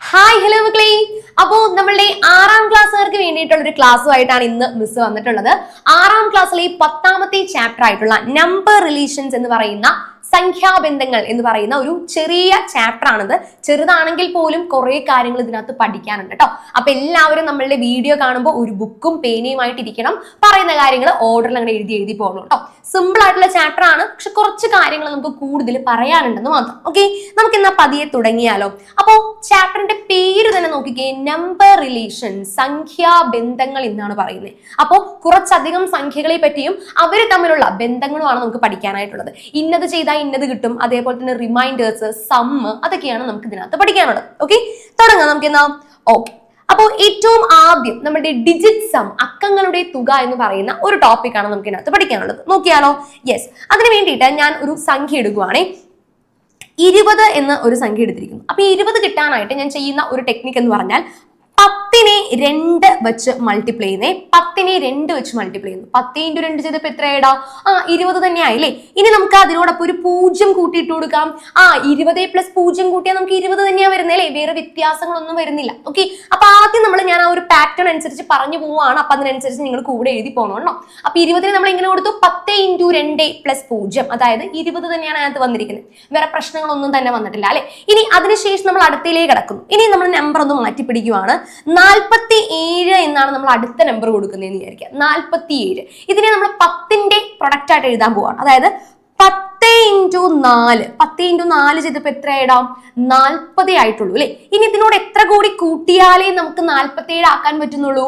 Hi hello മക്കളെ. അപ്പോ നമ്മളുടെ 6ാം ക്ലാസ്സുകാർക്ക് വേണ്ടിയിട്ടുള്ള ഒരു ക്ലാസ്സുമായിട്ടാണ് ഇന്ന് മിസ് വന്നിട്ടുള്ളത്. 6ാം ക്ലാസ്സിലെ 10ാമത്തെ ചാപ്റ്റർ ആയിട്ടുള്ള നമ്പർ റിലേഷൻസ് എന്ന് പറയുന്ന സംഖ്യാബന്ധങ്ങൾ എന്ന് പറയുന്ന ഒരു ചെറിയ ചാപ്റ്റർ ആണിത്. ചെറുതാണെങ്കിൽ പോലും കുറെ കാര്യങ്ങൾ ഇതിനകത്ത് പഠിക്കാനുണ്ട് കേട്ടോ. അപ്പൊ എല്ലാവരും നമ്മളുടെ വീഡിയോ കാണുമ്പോൾ ഒരു ബുക്കും പേനയുമായിട്ട് ഇരിക്കണം. പറയുന്ന കാര്യങ്ങൾ ഓർഡറിൽ അങ്ങനെ എഴുതി പോകണം കേട്ടോ. സിമ്പിൾ ആയിട്ടുള്ള ചാപ്റ്റർ ആണ്, പക്ഷെ കുറച്ച് കാര്യങ്ങൾ നമുക്ക് കൂടുതൽ പറയാനുണ്ടെന്ന് മാത്രം. ഓക്കെ, നമുക്ക് ഇന്ന് പതിയെ തുടങ്ങിയാലോ. അപ്പോ ചാപ്റ്ററിന്റെ പേര് തന്നെ നോക്കിക്കേ, നമ്പർ റിലേഷൻ, സംഖ്യാബന്ധങ്ങൾ എന്നാണ് പറയുന്നത്. അപ്പോൾ കുറച്ചധികം സംഖ്യകളെ പറ്റിയും അവർ തമ്മിലുള്ള ബന്ധങ്ങളുമാണ് നമുക്ക് പഠിക്കാനായിട്ടുള്ളത്. ഇന്നത് ചെയ്താൽ ഇന്നത് കിട്ടും, അതേപോലെ തന്നെ റിമൈൻഡേഴ്സ്, സമ്മ്, അതൊക്കെയാണ് നമുക്ക് ഇതിനകത്ത് പഠിക്കാനുള്ളത്. ഓക്കെ, തുടങ്ങാം നമുക്ക് എന്നാ. ഓക്കെ, അപ്പോൾ ഏറ്റവും ആദ്യം നമ്മുടെ ഡിജിറ്റ് സം, അക്കങ്ങളുടെ തുക എന്ന് പറയുന്ന ഒരു ടോപ്പിക്കാണ് നമുക്ക് ഇതിനകത്ത് പഠിക്കാനുള്ളത്. നോക്കിയാലോ? യെസ്, അതിന് വേണ്ടിയിട്ട് ഞാൻ ഒരു സംഖ്യ എടുക്കുവാണേ. 20 എന്ന ഒരു സംഖ്യ എടുത്തിരിക്കുന്നു. അപ്പൊ 20 കിട്ടാനായിട്ട് ഞാൻ ചെയ്യുന്ന ഒരു ടെക്നിക്ക് എന്ന് പറഞ്ഞാൽ 10നെ 2 വെച്ച് മൾട്ടിപ്ലൈ ചെയ്യുന്നേ. 10നെ 2 വെച്ച് മൾട്ടിപ്ലൈ ചെയ്യുന്നു. 10 × 2 ചെയ്തപ്പോ എത്രയായിടാ? 20 തന്നെ ആയില്ലേ. ഇനി നമുക്ക് അതിനോടൊപ്പം ഒരു 0 കൂട്ടിയിട്ട് കൊടുക്കാം. 20 + 0 കൂട്ടിയാൽ നമുക്ക് 20 തന്നെയാ വരുന്നത് അല്ലേ, വേറെ വ്യത്യാസങ്ങളൊന്നും വരുന്നില്ല. ഓക്കെ, അപ്പൊ ആദ്യം ഞാൻ ആ ഒരു പാറ്റേൺ അനുസരിച്ച് പറഞ്ഞു പോവാണ്. അപ്പൊ അതിനനുസരിച്ച് നിങ്ങൾ കൂടെ എഴുതി പോകണം. അപ്പൊ 20ന് നമ്മൾ ഇങ്ങനെ കൊടുത്തു, 10 × 2 + 0, അതായത് 20 തന്നെയാണ് അതിനകത്ത് വന്നിരിക്കുന്നത്. വേറെ പ്രശ്നങ്ങളൊന്നും തന്നെ വന്നിട്ടില്ല അല്ലെ. ഇനി അതിനുശേഷം നമ്മൾ അടുത്തേക്ക് കിടക്കുന്നു. ഇനി നമ്മൾ നമ്പർ ഒന്ന് മാറ്റി പിടിക്കുവാണ്. 47 എന്നാണ് നമ്മൾ അടുത്ത നമ്പർ കൊടുക്കുന്നതെന്ന് വിചാരിക്കുക. 47 ഇതിനെ നമ്മൾ 10ന്റെ പ്രൊഡക്റ്റ് ആയിട്ട് എഴുതാൻ പോവാണ്. അതായത് 10 × 4, 10 × 4 ചെയ്തപ്പോ എത്രയിടാം? 40 ആയിട്ടുള്ളൂ അല്ലെ. ഇനി ഇതിനോട് എത്ര കൂടി കൂട്ടിയാലേ നമുക്ക് 47 ആക്കാൻ പറ്റുന്നുള്ളൂ?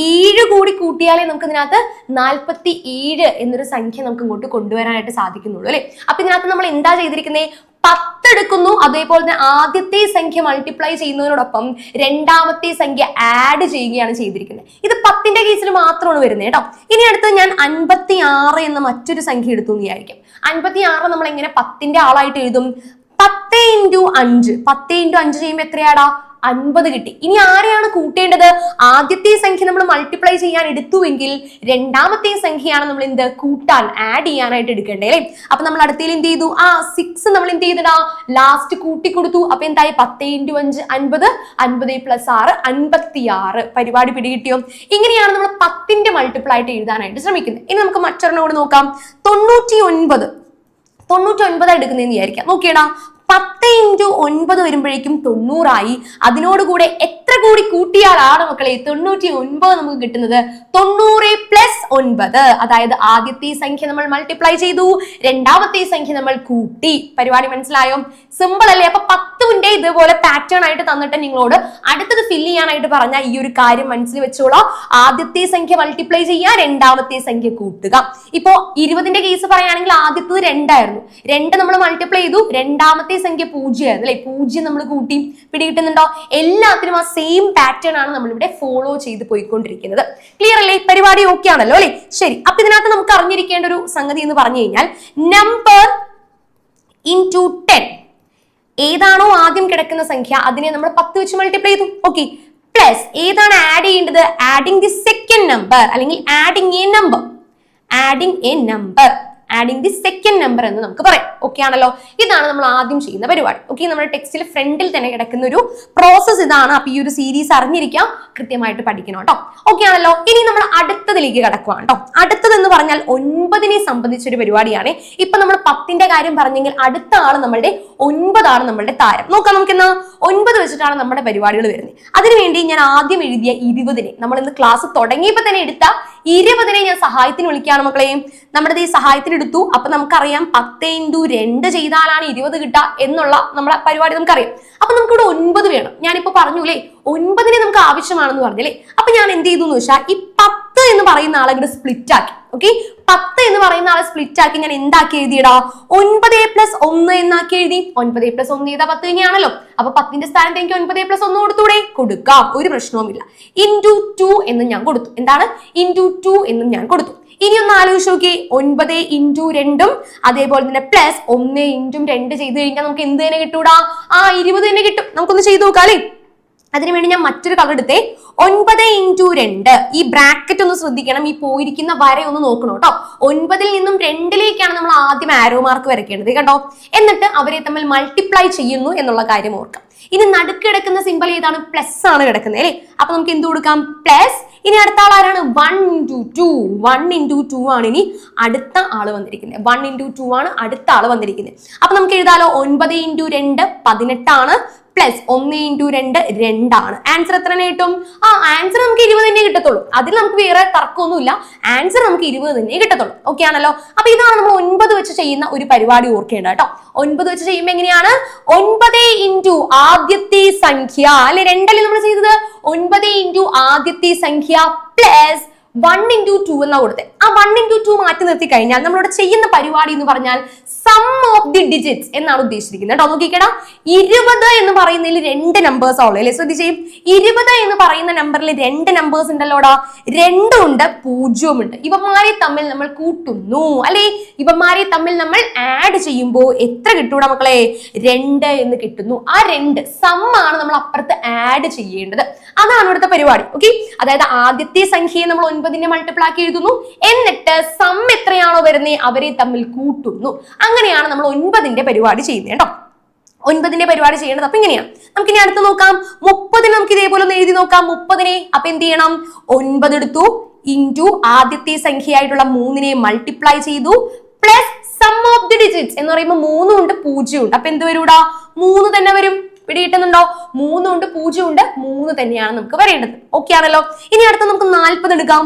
7 കൂടി കൂട്ടിയാലേ നമുക്ക് ഇതിനകത്ത് 47 എന്നൊരു സംഖ്യ നമുക്ക് ഇങ്ങോട്ട് കൊണ്ടുവരാനായിട്ട് സാധിക്കുന്നുള്ളൂ അല്ലെ. അപ്പൊ ഇതിനകത്ത് നമ്മൾ എന്താ ചെയ്തിരിക്കുന്നത്? 10 എടുക്കുന്നു, അതേപോലെ തന്നെ ആദ്യത്തെ സംഖ്യ മൾട്ടിപ്ലൈ ചെയ്യുന്നതിനോടൊപ്പം രണ്ടാമത്തെ സംഖ്യ ആഡ് ചെയ്യുകയാണ് ചെയ്തിരിക്കുന്നത്. ഇത് 10ന്റെ കേസിൽ മാത്രമാണ് വരുന്നത് കേട്ടോ. ഇനി അടുത്ത് ഞാൻ 56 എന്ന മറ്റൊരു സംഖ്യ എടുത്തു എന്ന് വിചാരിക്കും. 56 നമ്മൾ എങ്ങനെ 10ന്റെ ആളായിട്ട് എഴുതും? 10 × 5, 10 × 5 ചെയ്യുമ്പോൾ എത്രയാടാ? 50 കിട്ടി. ഇനി ആരെയാണ് കൂട്ടേണ്ടത്? ആദ്യത്തെ സംഖ്യ നമ്മൾ മൾട്ടിപ്ലൈ ചെയ്യാൻ എടുത്തുവെങ്കിൽ രണ്ടാമത്തെ സംഖ്യയാണ് നമ്മൾ എന്ത് കൂട്ടാൻ, ആഡ് ചെയ്യാനായിട്ട് എടുക്കേണ്ടത് അല്ലേ. അപ്പൊ നമ്മൾ അടുത്തതിൽ എന്ത് ചെയ്തു? 6 നമ്മൾ എന്ത് ചെയ്തടാ? ലാസ്റ്റ് കൂട്ടി കൊടുത്തു. അപ്പൊ എന്തായി? 10 × 5 50, 50 + 6 56. പരിപാടി പിടികിട്ടിയോ? ഇങ്ങനെയാണ് നമ്മൾ 10ന്റെ മൾട്ടിപ്പിൾ ആയിട്ട് എഴുതാനായിട്ട് ശ്രമിക്കുന്നത്. ഇനി നമുക്ക് മറ്റൊരെണ്ണോട് നോക്കാം. 99 എടുക്കുന്നതെന്ന് വിചാരിക്കാം. നോക്കിയടാ, 10 × 9 വരുമ്പോഴേക്കും 90 ആയി. അതിനോടുകൂടെ എത്ര കൂടി കൂട്ടിയാലാണ് മക്കളെ 99 നമുക്ക് കിട്ടുന്നത്? 90 + 9, അതായത് ആദ്യത്തെ സംഖ്യ നമ്മൾ മൾട്ടിപ്ലൈ ചെയ്തു, രണ്ടാമത്തെ സംഖ്യ നമ്മൾ കൂട്ടി. പരിപാടി മനസ്സിലായോ? സിമ്പിൾ അല്ലേ? അപ്പൊ 10ന്റെ ഇതുപോലെ പാറ്റേൺ ആയിട്ട് തന്നിട്ട് നിങ്ങളോട് അടുത്തത് ഫില്ല് ചെയ്യാനായിട്ട് പറഞ്ഞാൽ ഈ ഒരു കാര്യം മനസ്സിൽ വെച്ചോളാം. ആദ്യത്തെ സംഖ്യ മൾട്ടിപ്ലൈ ചെയ്യുക, രണ്ടാമത്തെ സംഖ്യ കൂട്ടുക. ഇപ്പോ 20ന്റെ കേസ് പറയുകയാണെങ്കിൽ ആദ്യത്തത് 2 ആയിരുന്നു. 2 നമ്മൾ മൾട്ടിപ്ലൈ ചെയ്തു, രണ്ടാമത്തെ സംഖ്യ 0 ആയിരുന്നു അല്ലെ. 0 നമ്മൾ കൂട്ടി. പിടികിട്ടുന്നുണ്ടോ? എല്ലാത്തിനും ആ സെയിം പാറ്റേൺ ആണ് നമ്മളിവിടെ ഫോളോ ചെയ്ത് പോയിക്കൊണ്ടിരിക്കുന്നത്. ക്ലിയർ അല്ലേ? പരിപാടി ഓക്കെ ആണല്ലോ അല്ലെ. ശരി, അപ്പൊ ഇതിനകത്ത് നമുക്ക് അറിഞ്ഞിരിക്കേണ്ട ഒരു സംഗതി എന്ന് പറഞ്ഞു കഴിഞ്ഞാൽ നമ്പർ × 10, ഏതാണോ ആദ്യം കിടക്കുന്ന സംഖ്യ അതിനെ നമ്മൾ 10 വെച്ച് മൾട്ടിപ്ലൈ ചെയ്തു. ഓക്കെ, പ്ലസ് ഏതാണ് ആഡ് ചെയ്യേണ്ടത്? ആഡിങ് ദി സെക്കൻഡ് നമ്പർ, അല്ലെങ്കിൽ adding A number, adding the second number എന്ന് നമുക്ക് പറയാം. ഓക്കെ ആണല്ലോ? ഇതാണ് നമ്മൾ ആദ്യം ചെയ്യുന്ന പരിപാടി. ഓക്കെ, നമ്മുടെ ടെക്സ്റ്റിൽ ഫ്രണ്ടിൽ തന്നെ കിടക്കുന്ന ഒരു പ്രോസസ് ഇതാണ്. അപ്പൊ ഈ ഒരു സീരീസ് അറിഞ്ഞിരിക്കാം, കൃത്യമായിട്ട് പഠിക്കണം കേട്ടോ. ഓക്കെ ആണല്ലോ? ഇനി നമ്മൾ അടുത്തതിലേക്ക് കിടക്കുവാണ് കേട്ടോ. അടുത്തതെന്ന് പറഞ്ഞാൽ 9നെ സംബന്ധിച്ചൊരു പരിപാടിയാണ്. ഇപ്പൊ നമ്മൾ 10ന്റെ കാര്യം പറഞ്ഞെങ്കിൽ അടുത്ത ആള് നമ്മളുടെ 9 ആണ് നമ്മളുടെ താരം. നോക്കാം നമുക്ക് എന്നാ. 9 വെച്ചിട്ടാണ് നമ്മുടെ പരിപാടികൾ വരുന്നത്. അതിനുവേണ്ടി ഞാൻ ആദ്യം എഴുതിയ 20നെ, നമ്മൾ ഇന്ന് ക്ലാസ് തുടങ്ങിയപ്പോ തന്നെ എടുത്ത 20നെ ഞാൻ സഹായത്തിന് വിളിക്കുകയാണ് മക്കളെ. നമ്മുടെ ഈ സഹായത്തിന് എടുത്തു. അപ്പൊ നമുക്കറിയാം 10 × 2 ചെയ്താലാണ് 20 കിട്ടുക എന്നുള്ള നമ്മുടെ പരിപാടി നമുക്കറിയാം. അപ്പൊ നമുക്കിവിടെ 9 വേണം. ഞാനിപ്പോ പറഞ്ഞൂലേ 9നെ നമുക്ക് ആവശ്യമാണെന്ന് പറഞ്ഞല്ലേ. അപ്പൊ ഞാൻ എന്ത് ചെയ്തു എന്ന് വെച്ചാൽ ഈ 10 എന്ന് പറയുന്ന ആളെ ഇവിടെ സ്പ്ലിറ്റ് ആക്കി. ഓക്കെ, 10 എന്ന് പറയുന്ന ആളെ സ്പ്ലിറ്റ് ആക്കി ഞാൻ എന്താക്കി എഴുതിയിടാ? 9 + 1 എന്നാക്കി എഴുതി. 9 + 1 ചെയ്താൽ 10 തന്നെയാണല്ലോ. അപ്പൊ 10ന്റെ സ്ഥാനത്ത് എനിക്ക് 9 + 1 കൊടുത്തൂടെ? കൊടുക്കാം, ഒരു പ്രശ്നവുമില്ല. × 2 എന്ന് ഞാൻ കൊടുത്തു. എന്താണ്? × 2 എന്നും ഞാൻ കൊടുത്തു. ഇനി ഒന്ന് ആലോചിച്ച് നോക്കി, 9 × 2 അതേപോലെ തന്നെ പ്ലസ് 1 × 2 ചെയ്ത് കഴിഞ്ഞാൽ നമുക്ക് എന്ത് തന്നെ കിട്ടൂടാ? 20 തന്നെ കിട്ടും. നമുക്കൊന്ന് ചെയ്ത് നോക്കാം അല്ലേ. അതിനുവേണ്ടി ഞാൻ മറ്റൊരു കളർ എടുത്തേ. 9 × 2, ഈ ബ്രാക്കറ്റ് ഒന്ന് ശ്രദ്ധിക്കണം, ഈ പോയിരിക്കുന്ന വര ഒന്ന് നോക്കണം കേട്ടോ. 9ൽ നിന്നും 2ലേക്കാണ് നമ്മൾ ആദ്യം ആരോ മാർക്ക് വരയ്ക്കേണ്ടത് കേട്ടോ. എന്നിട്ട് അവരെ തമ്മിൽ മൾട്ടിപ്ലൈ ചെയ്യുന്നു എന്നുള്ള കാര്യം ഓർക്കാം. ഇനി നടുക്ക് കിടക്കുന്ന സിമ്പിൾ ഏതാണ്? പ്ലസ് ആണ് കിടക്കുന്നത് അല്ലേ? അപ്പൊ നമുക്ക് എന്ത് കൊടുക്കാം? പ്ലസ്. ഇനി അടുത്ത ആൾ ആരാണ്? 1 into 2. 1 into 2 ആണ് ഇനി അടുത്ത ആള് വന്നിരിക്കുന്നത്. 1 into 2 ആണ് അടുത്ത ആള് വന്നിരിക്കുന്നത്. അപ്പൊ നമുക്ക് എഴുതാലോ 9 into 2 18 ആണ്. പ്ലസ് 1 into 2 2 ആണ്. ആൻസർ എത്ര കിട്ടും? ആൻസർ നമുക്ക് 20 തന്നെ കിട്ടത്തുള്ളൂ. അതിൽ നമുക്ക് വേറെ തർക്കമൊന്നുമില്ല. ആൻസർ നമുക്ക് 20 തന്നെ കിട്ടത്തുള്ളൂ. ഓക്കെ ആണല്ലോ? അപ്പൊ ഇതാണ് നമ്മൾ 9 വെച്ച് ചെയ്യുന്ന ഒരു പരിപാടി ഓർക്കേണ്ടത് കേട്ടോ. 9 വെച്ച് ചെയ്യുമ്പോൾ എങ്ങനെയാണ്? 9 into ആദ്യത്തെ സംഖ്യ അല്ലെ, 2 നമ്മൾ ചെയ്തത്. 9 into ആദ്യത്തെ സംഖ്യ പ്ലസ് 1 into 2 എന്നാ കൊടുത്തത്. ആ 1 into 2 മാറ്റി നിർത്തി കഴിഞ്ഞാൽ നമ്മളിവിടെ ചെയ്യുന്ന പരിപാടി എന്ന് പറഞ്ഞാൽ സം ഓഫ് ദി ഡിജിറ്റ്സ് എന്നാണ് ഉദ്ദേശിച്ചിരിക്കുന്നത് കേട്ടോ. നോക്കിക്കേടാ, 20 എന്ന് പറയുന്നതിൽ 2 നമ്പേഴ്സ് ഉള്ളു അല്ലെ? ശ്രദ്ധിച്ചേ, 20 എന്ന് പറയുന്ന നമ്പറിൽ 2 നമ്പേഴ്സ് ഉണ്ടല്ലോടാ. 2 ഉണ്ട്, 0 ഉണ്ട്. ഇവന്മാരെ തമ്മിൽ നമ്മൾ കൂട്ടുന്നു അല്ലെ? ഇവന്മാരെ തമ്മിൽ നമ്മൾ ആഡ് ചെയ്യുമ്പോൾ എത്ര കിട്ടൂടാ മക്കളെ? 2 എന്ന് കിട്ടുന്നു. ആ 2 സം ആണ് നമ്മൾ അപ്പുറത്ത് ആഡ് ചെയ്യേണ്ടത്. അതാണ് ഇവിടുത്തെ പരിപാടി. ഓക്കെ, അതായത് ആദ്യത്തെ സംഖ്യയെ നമ്മൾ 9നെ മൾട്ടിപ്പിൾ ആക്കി എഴുതുന്നു, എന്നിട്ട് സം എത്രയാണോ വരുന്നത് അവരെ തമ്മിൽ കൂട്ടുന്നു. അങ്ങനെയാണ് നമ്മൾ 9ന്റെ പരിപാടി ചെയ്യുന്നത് കേട്ടോ. 9ന്റെ പരിപാടി ചെയ്യേണ്ടത് അപ്പൊ ഇങ്ങനെയാണ്. നമുക്ക് ഇനി അടുത്ത് നോക്കാം. 30 നമുക്ക് ഇതേപോലെ ഒന്ന് എഴുതി നോക്കാം. 30നെ അപ്പൊ എന്ത് ചെയ്യണം? 9 എടുത്തു, ഇൻറ്റു ആദ്യത്തെ സംഖ്യയായിട്ടുള്ള 3നെ മൾട്ടിപ്ലൈ ചെയ്തു, plus sum of the digits എന്ന് പറയുമ്പോൾ 3 ഉണ്ട് 0 ഉണ്ട്. അപ്പൊ എന്ത് വരൂടാ? 3 തന്നെ വരും. പിടികിട്ടുന്നുണ്ടോ? 3 ഉണ്ട് 0 ഉണ്ട്, 3 തന്നെയാണ് നമുക്ക് വരേണ്ടത്. ഓക്കെ ആണല്ലോ? ഇനി അടുത്ത നമുക്ക് 40 എടുക്കാം.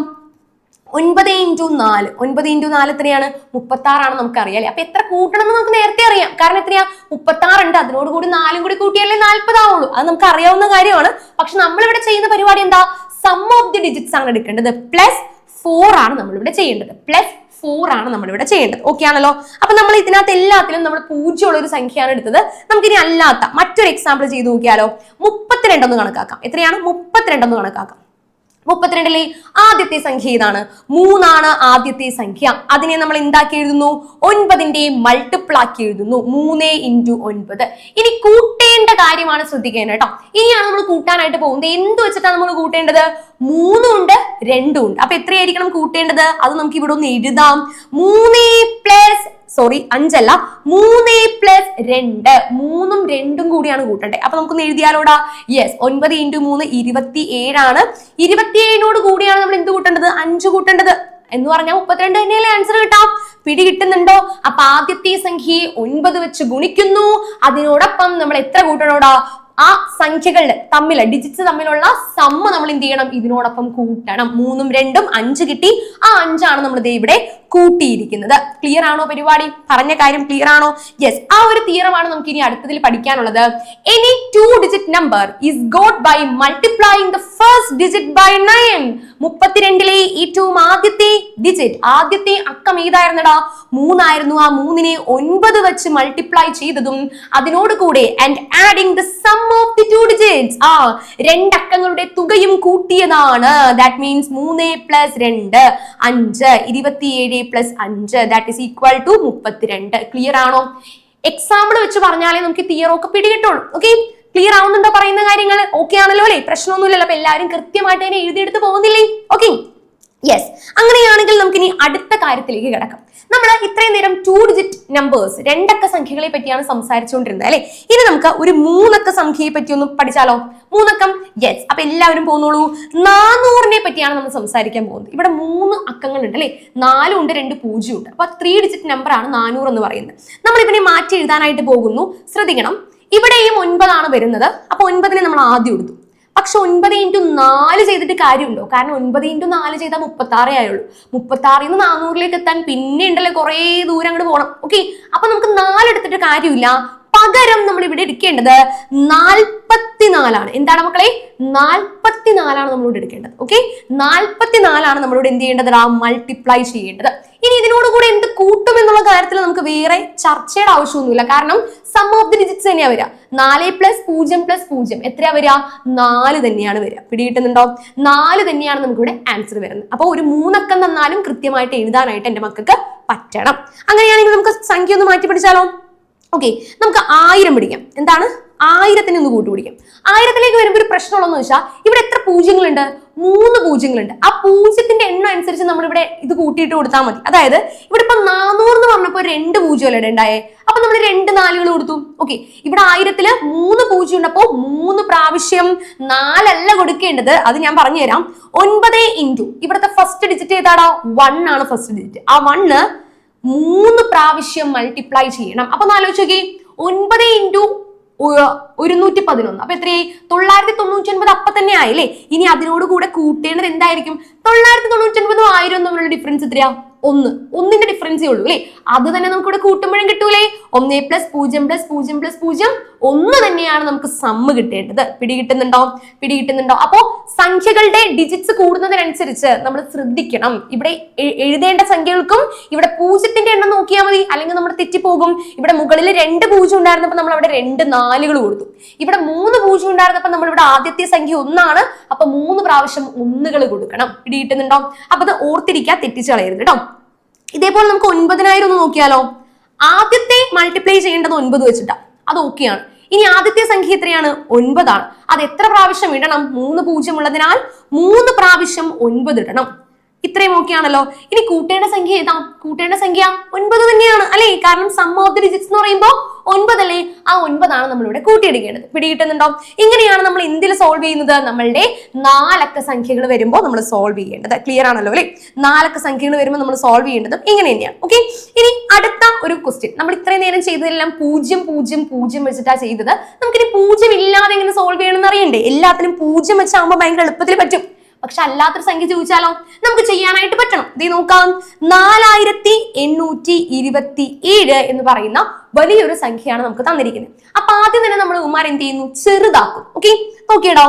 9 into 4. 9 into 4 എത്രയാണ്? 36 ആണ് നമുക്ക് അറിയാം. അപ്പൊ എത്ര കൂട്ടണം എന്ന് നമുക്ക് നേരത്തെ അറിയാം. കാരണം എത്രയാ? 36 ഉണ്ട്, അതിനോട് കൂടി 4 കൂടി കൂട്ടിയാലേ 40 ആവുള്ളൂ. അത് നമുക്ക് അറിയാവുന്ന കാര്യമാണ്. പക്ഷെ നമ്മൾ ഇവിടെ ചെയ്യുന്ന പരിപാടി എന്താ? സം ഓഫ് ദി ഡിജിറ്റ്സ് ആണ് എടുക്കേണ്ടത്. പ്ലസ് 4 ആണ് നമ്മളിവിടെ ചെയ്യേണ്ടത്. പ്ലസ് 4 ആണ് നമ്മളിവിടെ ചെയ്യേണ്ടത്. ഓക്കെ ആണല്ലോ? അപ്പൊ നമ്മൾ ഇതിനകത്ത് എല്ലാത്തിലും നമ്മൾ 0 ഉള്ള ഒരു സംഖ്യയാണ് എടുത്തത്. നമുക്കിനി അല്ലാത്ത മറ്റൊരു എക്സാമ്പിൾ ചെയ്ത് നോക്കിയാലോ? 32 ഒന്ന് കണക്കാക്കാം. എത്രയാണ്? 32 ഒന്ന് കണക്കാക്കാം. 32ലെ ആദ്യത്തെ സംഖ്യ ഇതാണ്. 3 ആണ് ആദ്യത്തെ സംഖ്യ. അതിനെ നമ്മൾ എന്താക്കി എഴുതുന്നു? 9ന്റെ മൾട്ടിപ്പിൾ ആക്കി എഴുതുന്നു. 3 into 9. ഇനി കൂട്ടേണ്ട കാര്യമാണ് ശ്രദ്ധിക്കേണ്ടത് കേട്ടോ. ഇനിയാണ് നമ്മൾ കൂട്ടാനായിട്ട് പോകുന്നത്. എന്ത് വെച്ചിട്ടാണ് നമ്മൾ കൂട്ടേണ്ടത്? 3 ഉണ്ട് 2 ഉണ്ട്. അപ്പൊ എത്രയായിരിക്കണം കൂട്ടേണ്ടത്? അത് നമുക്ക് ഇവിടെ ഒന്ന് എഴുതാം. 3 പ്ലസ് 5 അല്ല, 3 പ്ലസ് 2. 3ഉം 2ഉം കൂടിയാണ് കൂട്ടണ്ടേ. അപ്പൊ നമുക്കൊന്ന് എഴുതിയാലോടാ. യെസ്, 9 into 3 27 ആണ്. 27നോട് കൂടിയാണ് നമ്മൾ എന്ത് കൂട്ടേണ്ടത്? 5 കൂട്ടേണ്ടത്. എന്ന് പറഞ്ഞാൽ 32 തന്നെയല്ലേ ആൻസർ കിട്ടാം. പിടി കിട്ടുന്നുണ്ടോ? അപ്പൊ ആദ്യത്തെ സംഖ്യയെ 9 വെച്ച് ഗുണിക്കുന്നു, അതിനോടൊപ്പം നമ്മൾ എത്ര കൂട്ടണോടാ? ആ സംഖ്യകളുടെ തമ്മില് ഡിജിറ്റ്സ് തമ്മിലുള്ള സമ്മ നമ്മൾ എന്ത് ചെയ്യണം? ഇതിനോടൊപ്പം കൂട്ടണം. 3ഉം 2ഉം 5 കിട്ടി. ആ 5 ആണ് നമ്മൾ ഇവിടെ കൂട്ടിയിരിക്കുന്നത്. ക്ലിയർ ആണോ പരിപാടി? പറഞ്ഞ കാര്യം ക്ലിയർ ആണോ? യെസ്, ആ ഒരു തിയറമാണ് നമുക്ക് ഇനി അടുത്തതിൽ പഠിക്കാനുള്ളത്. Any 2-digit number is got by multiplying the first digit by 9. 32ലെ ഏറ്റവും ആദ്യത്തെ ഡിജിറ്റ്, ആദ്യത്തെ അക്കം ഏതായിരുന്നടാ? 3 ആയിരുന്നു. ആ 3നെ 9 വെച്ച് മൾട്ടിപ്ലൈ ചെയ്തതും അതിനോട് കൂടെ and adding the sum of the 2 digits, 2 അക്കങ്ങളുടെ തുകയും കൂട്ടിയതാണ്. that means 3 plus 2 5, 27 plus 5 that is equal to 32. Clear ആണോ? എക്സാമ്പിൾ വെച്ച് പറഞ്ഞാലേ നമുക്ക് തിയറൊക്കെ പിടികിട്ടുള്ളൂ. ഓക്കെ, ക്ലിയർ ആവുന്നുണ്ടോ പറയുന്ന കാര്യങ്ങൾ? ഓക്കെ ആണല്ലോ അല്ലെ? പ്രശ്നമൊന്നുമില്ലല്ലോ. അപ്പൊ എല്ലാവരും കൃത്യമായിട്ട് തന്നെ എഴുതിയെടുത്ത് പോകുന്നില്ലേ? Okay, yes. അങ്ങനെയാണെങ്കിൽ നമുക്ക് ഇനി അടുത്ത കാര്യത്തിലേക്ക് കിടക്കാം. നമ്മൾ ഇത്രയും നേരം 2-digit നമ്പേഴ്സ്, 2 അക്ക സംഖ്യകളെ പറ്റിയാണ് സംസാരിച്ചുകൊണ്ടിരുന്നത് അല്ലെ? ഇനി നമുക്ക് ഒരു 3 അക്ക സംഖ്യയെ പറ്റി ഒന്ന് പഠിച്ചാലോ? 3 അക്കം. യെസ്, അപ്പൊ എല്ലാവരും പോന്നോളൂ. 400നെ പറ്റിയാണ് നമ്മൾ സംസാരിക്കാൻ പോകുന്നത്. ഇവിടെ 3 അക്കങ്ങൾ ഉണ്ട് അല്ലെ? 4 ഉണ്ട് 2 0 ഉണ്ട്. അപ്പൊ 3-digit നമ്പർ ആണ് 400 എന്ന് പറയുന്നത്. നമ്മൾ ഇവനെ മാറ്റി എഴുതാനായിട്ട് പോകുന്നു. ശ്രദ്ധിക്കണം, ഇവിടെയും 9 ആണ് വരുന്നത്. അപ്പൊ 9നെ നമ്മൾ ആദ്യം എടുത്തു. പക്ഷെ 9 into 4 ചെയ്തിട്ട് കാര്യമുണ്ടോ? കാരണം 9 into 4 ചെയ്താൽ 36 ആയുള്ളൂ. 36ൽ നിന്ന് 400ലേക്ക് എത്താൻ പിന്നെ ഉണ്ടല്ലോ കുറെ ദൂരം അങ്ങോട്ട് പോകണം. ഓക്കെ, അപ്പൊ നമുക്ക് 4 എടുത്തിട്ട് കാര്യമില്ല. പകരം നമ്മൾ ഇവിടെ എടുക്കേണ്ടത് 44 ആണ്. എന്താണ് മക്കളെ? 44 ആണ് നമ്മളിവിടെ എടുക്കേണ്ടത്. ഓക്കെ, 44 ആണ് നമ്മളിവിടെ എന്ത് ചെയ്യേണ്ടത്? മൾട്ടിപ്ലൈ ചെയ്യേണ്ടത്. ഇനി ഇതിനോട് കൂടെ എന്ത് കൂട്ടും എന്നുള്ള കാര്യത്തിൽ നമുക്ക് വേറെ ചർച്ചയുടെ ആവശ്യമൊന്നുമില്ല. കാരണം സം ഓഫ് ദി ഡിജിറ്റ്സ് തന്നെയാ വരിക. 4 + 0 + 0 എത്രയാ വരിക? 4 തന്നെയാണ് വരിക. പിടികിട്ടുന്നുണ്ടോ? 4 തന്നെയാണ് നമുക്ക് ഇവിടെ ആൻസർ വരുന്നത്. അപ്പൊ ഒരു 3 അക്കം തന്നാലും കൃത്യമായിട്ട് എഴുതാനായിട്ട് എന്റെ മക്കൾക്ക് പറ്റണം. അങ്ങനെയാണെങ്കിൽ നമുക്ക് സംഖ്യ ഒന്ന് മാറ്റി പിടിച്ചാലോ? ഓക്കെ, നമുക്ക് 1000 പിടിക്കാം. എന്താണ്? 1000നെ ഒന്ന് കൂട്ടുപിടിക്കാം. 1000ത്തിലേക്ക് വരുമ്പോൾ ഒരു പ്രശ്നമുള്ളതെന്ന് വെച്ചാൽ ഇവിടെ എത്ര പൂജ്യങ്ങളുണ്ട്? 3 പൂജ്യങ്ങളുണ്ട്. ആ പൂജ്യത്തിന്റെ എണ്ണം അനുസരിച്ച് നമ്മൾ ഇവിടെ ഇത് കൂട്ടിയിട്ട് കൊടുത്താൽ മതി. അതായത് ഇവിടെ ഇപ്പൊ 400 എന്ന് പറഞ്ഞപ്പോൾ 2 പൂജ്യമല്ലേ ഉണ്ടായേ? അപ്പൊ നമ്മൾ 2 നാലുകൾ കൊടുത്തു. ഓക്കെ, ഇവിടെ 1000-ല് 3 പൂജ്യം ഉണ്ട്. അപ്പോ 3 പ്രാവശ്യം 4 അല്ല കൊടുക്കേണ്ടത്, അത് ഞാൻ പറഞ്ഞുതരാം. 9 ഇൻറ്റു ഇവിടുത്തെ ഫസ്റ്റ് ഡിജിറ്റ് ഏതാടാ? 1 ആണ് ഫസ്റ്റ് ഡിജിറ്റ്. ആ 1 3 പ്രാവശ്യം മൾട്ടിപ്ലൈ ചെയ്യണം. അപ്പൊ ഒന്ന് ആലോചിച്ച് നോക്കി, 9 ഇൻറ്റു 111. അപ്പൊ എത്രയായി? 999. അപ്പൊ തന്നെ ആയില്ലേ? ഇനി അതിനോട് കൂടെ കൂട്ടേണ്ടത് എന്തായിരിക്കും? 999 1000 തമ്മിലുള്ള ഡിഫറൻസ് എത്രയാ? 1. 1ന്റെ ഡിഫറൻസേ ഉള്ളൂ അല്ലേ? അത് തന്നെ നമുക്ക് ഇവിടെ കൂട്ടുമ്പോഴും കിട്ടൂലേ? 1 + 0 + 0 + 0 1 തന്നെയാണ് നമുക്ക് സമ്മ് കിട്ടേണ്ടത്. പിടികിട്ടുന്നുണ്ടോ? അപ്പോ സംഖ്യകളുടെ ഡിജിറ്റ്സ് കൂടുന്നതിനനുസരിച്ച് നമ്മൾ ശ്രദ്ധിക്കണം. ഇവിടെ എഴുതേണ്ട സംഖ്യകൾക്കും ഇവിടെ 0ന്റെ എണ്ണം നോക്കിയാൽ മതി, അല്ലെങ്കിൽ നമ്മൾ തെറ്റിപ്പോകും. ഇവിടെ മുകളിൽ 2 പൂജ്യം ഉണ്ടായിരുന്നപ്പോൾ നമ്മൾ അവിടെ 2 നാലുകൾ കൊടുത്തു. ഇവിടെ 3 പൂജ്യം ഉണ്ടായിരുന്നപ്പോൾ നമ്മൾ ഇവിടെ ആദ്യത്തെ സംഖ്യ 1 ആണ്. അപ്പൊ 3 പ്രാവശ്യം 1കൾ കൊടുക്കണം. പിടികിട്ടുന്നുണ്ടോ? അപ്പൊ അത് ഓർത്തിരിക്കാൻ, തെറ്റിച്ച് കളയരുത് കേട്ടോ. ഇതേപോലെ നമുക്ക് 9000 ഒന്ന് നോക്കിയാലോ. ആദ്യത്തെ മൾട്ടിപ്ലൈ ചെയ്യേണ്ടത് 9 വെച്ചിട്ടാ, അത് ഓക്കെയാണ്. ഇനി ആദ്യത്തെ സംഖ്യ എത്രയാണ്? 9 ആണ്. അത് എത്ര പ്രാവശ്യം ഇടണം? 3 പൂജ്യം ഉള്ളതിനാൽ 3 പ്രാവശ്യം 9 ഇടണം. ഇത്രയും ഓക്കെയാണല്ലോ. ഇനി കൂട്ടേണ്ട സംഖ്യ ഏതാ? കൂട്ടേണ്ട സംഖ്യ 9 തന്നെയാണ് അല്ലെ? കാരണം സം ഓഫ് ദി ഡിജിറ്റ്സ് എന്ന് പറയുമ്പോൾ 9 അല്ലേ? ആ 9 ആണ് നമ്മൾ ഇവിടെ കൂട്ടിയെടുക്കേണ്ടത്. പിടികിട്ടുന്നുണ്ടോ? ഇങ്ങനെയാണ് നമ്മൾ എന്തിൽ സോൾവ് ചെയ്യുന്നത്? നമ്മളുടെ 4 അക്ക സംഖ്യകൾ വരുമ്പോൾ നമ്മൾ സോൾവ് ചെയ്യേണ്ടത്. ക്ലിയർ ആണല്ലോ അല്ലെ? 4 അക്ക സംഖ്യകൾ വരുമ്പോൾ നമ്മൾ സോൾവ് ചെയ്യേണ്ടത് ഇങ്ങനെ തന്നെയാണ്. ഓക്കെ, ഇനി അടുത്ത ഒരു ക്വസ്റ്റ്യൻ. നമ്മൾ ഇത്രയും നേരം ചെയ്തതെല്ലാം 0 0 0 വെച്ചിട്ടാ ചെയ്തത്. നമുക്കിനി 0 ഇല്ലാതെ എങ്ങനെ സോൾവ് ചെയ്യണമെന്ന് അറിയണ്ടേ? എല്ലാത്തിനും 0 വെച്ചാകുമ്പോൾ ഭയങ്കര എളുപ്പത്തിൽ പറ്റും. പക്ഷെ അല്ലാത്തൊരു സംഖ്യ ചോദിച്ചാലോ? നമുക്ക് ചെയ്യാനായിട്ട് പറ്റണം. ഇത് നോക്കാം, 4827 എന്ന് പറയുന്ന വലിയൊരു സംഖ്യയാണ് നമുക്ക് തന്നിരിക്കുന്നത്. അപ്പൊ ആദ്യം തന്നെ നമ്മൾ ഉമാർ എന്ത് ചെയ്യുന്നു? ചെറുതാക്കും. ഓക്കെ, നോക്കിയിടോ,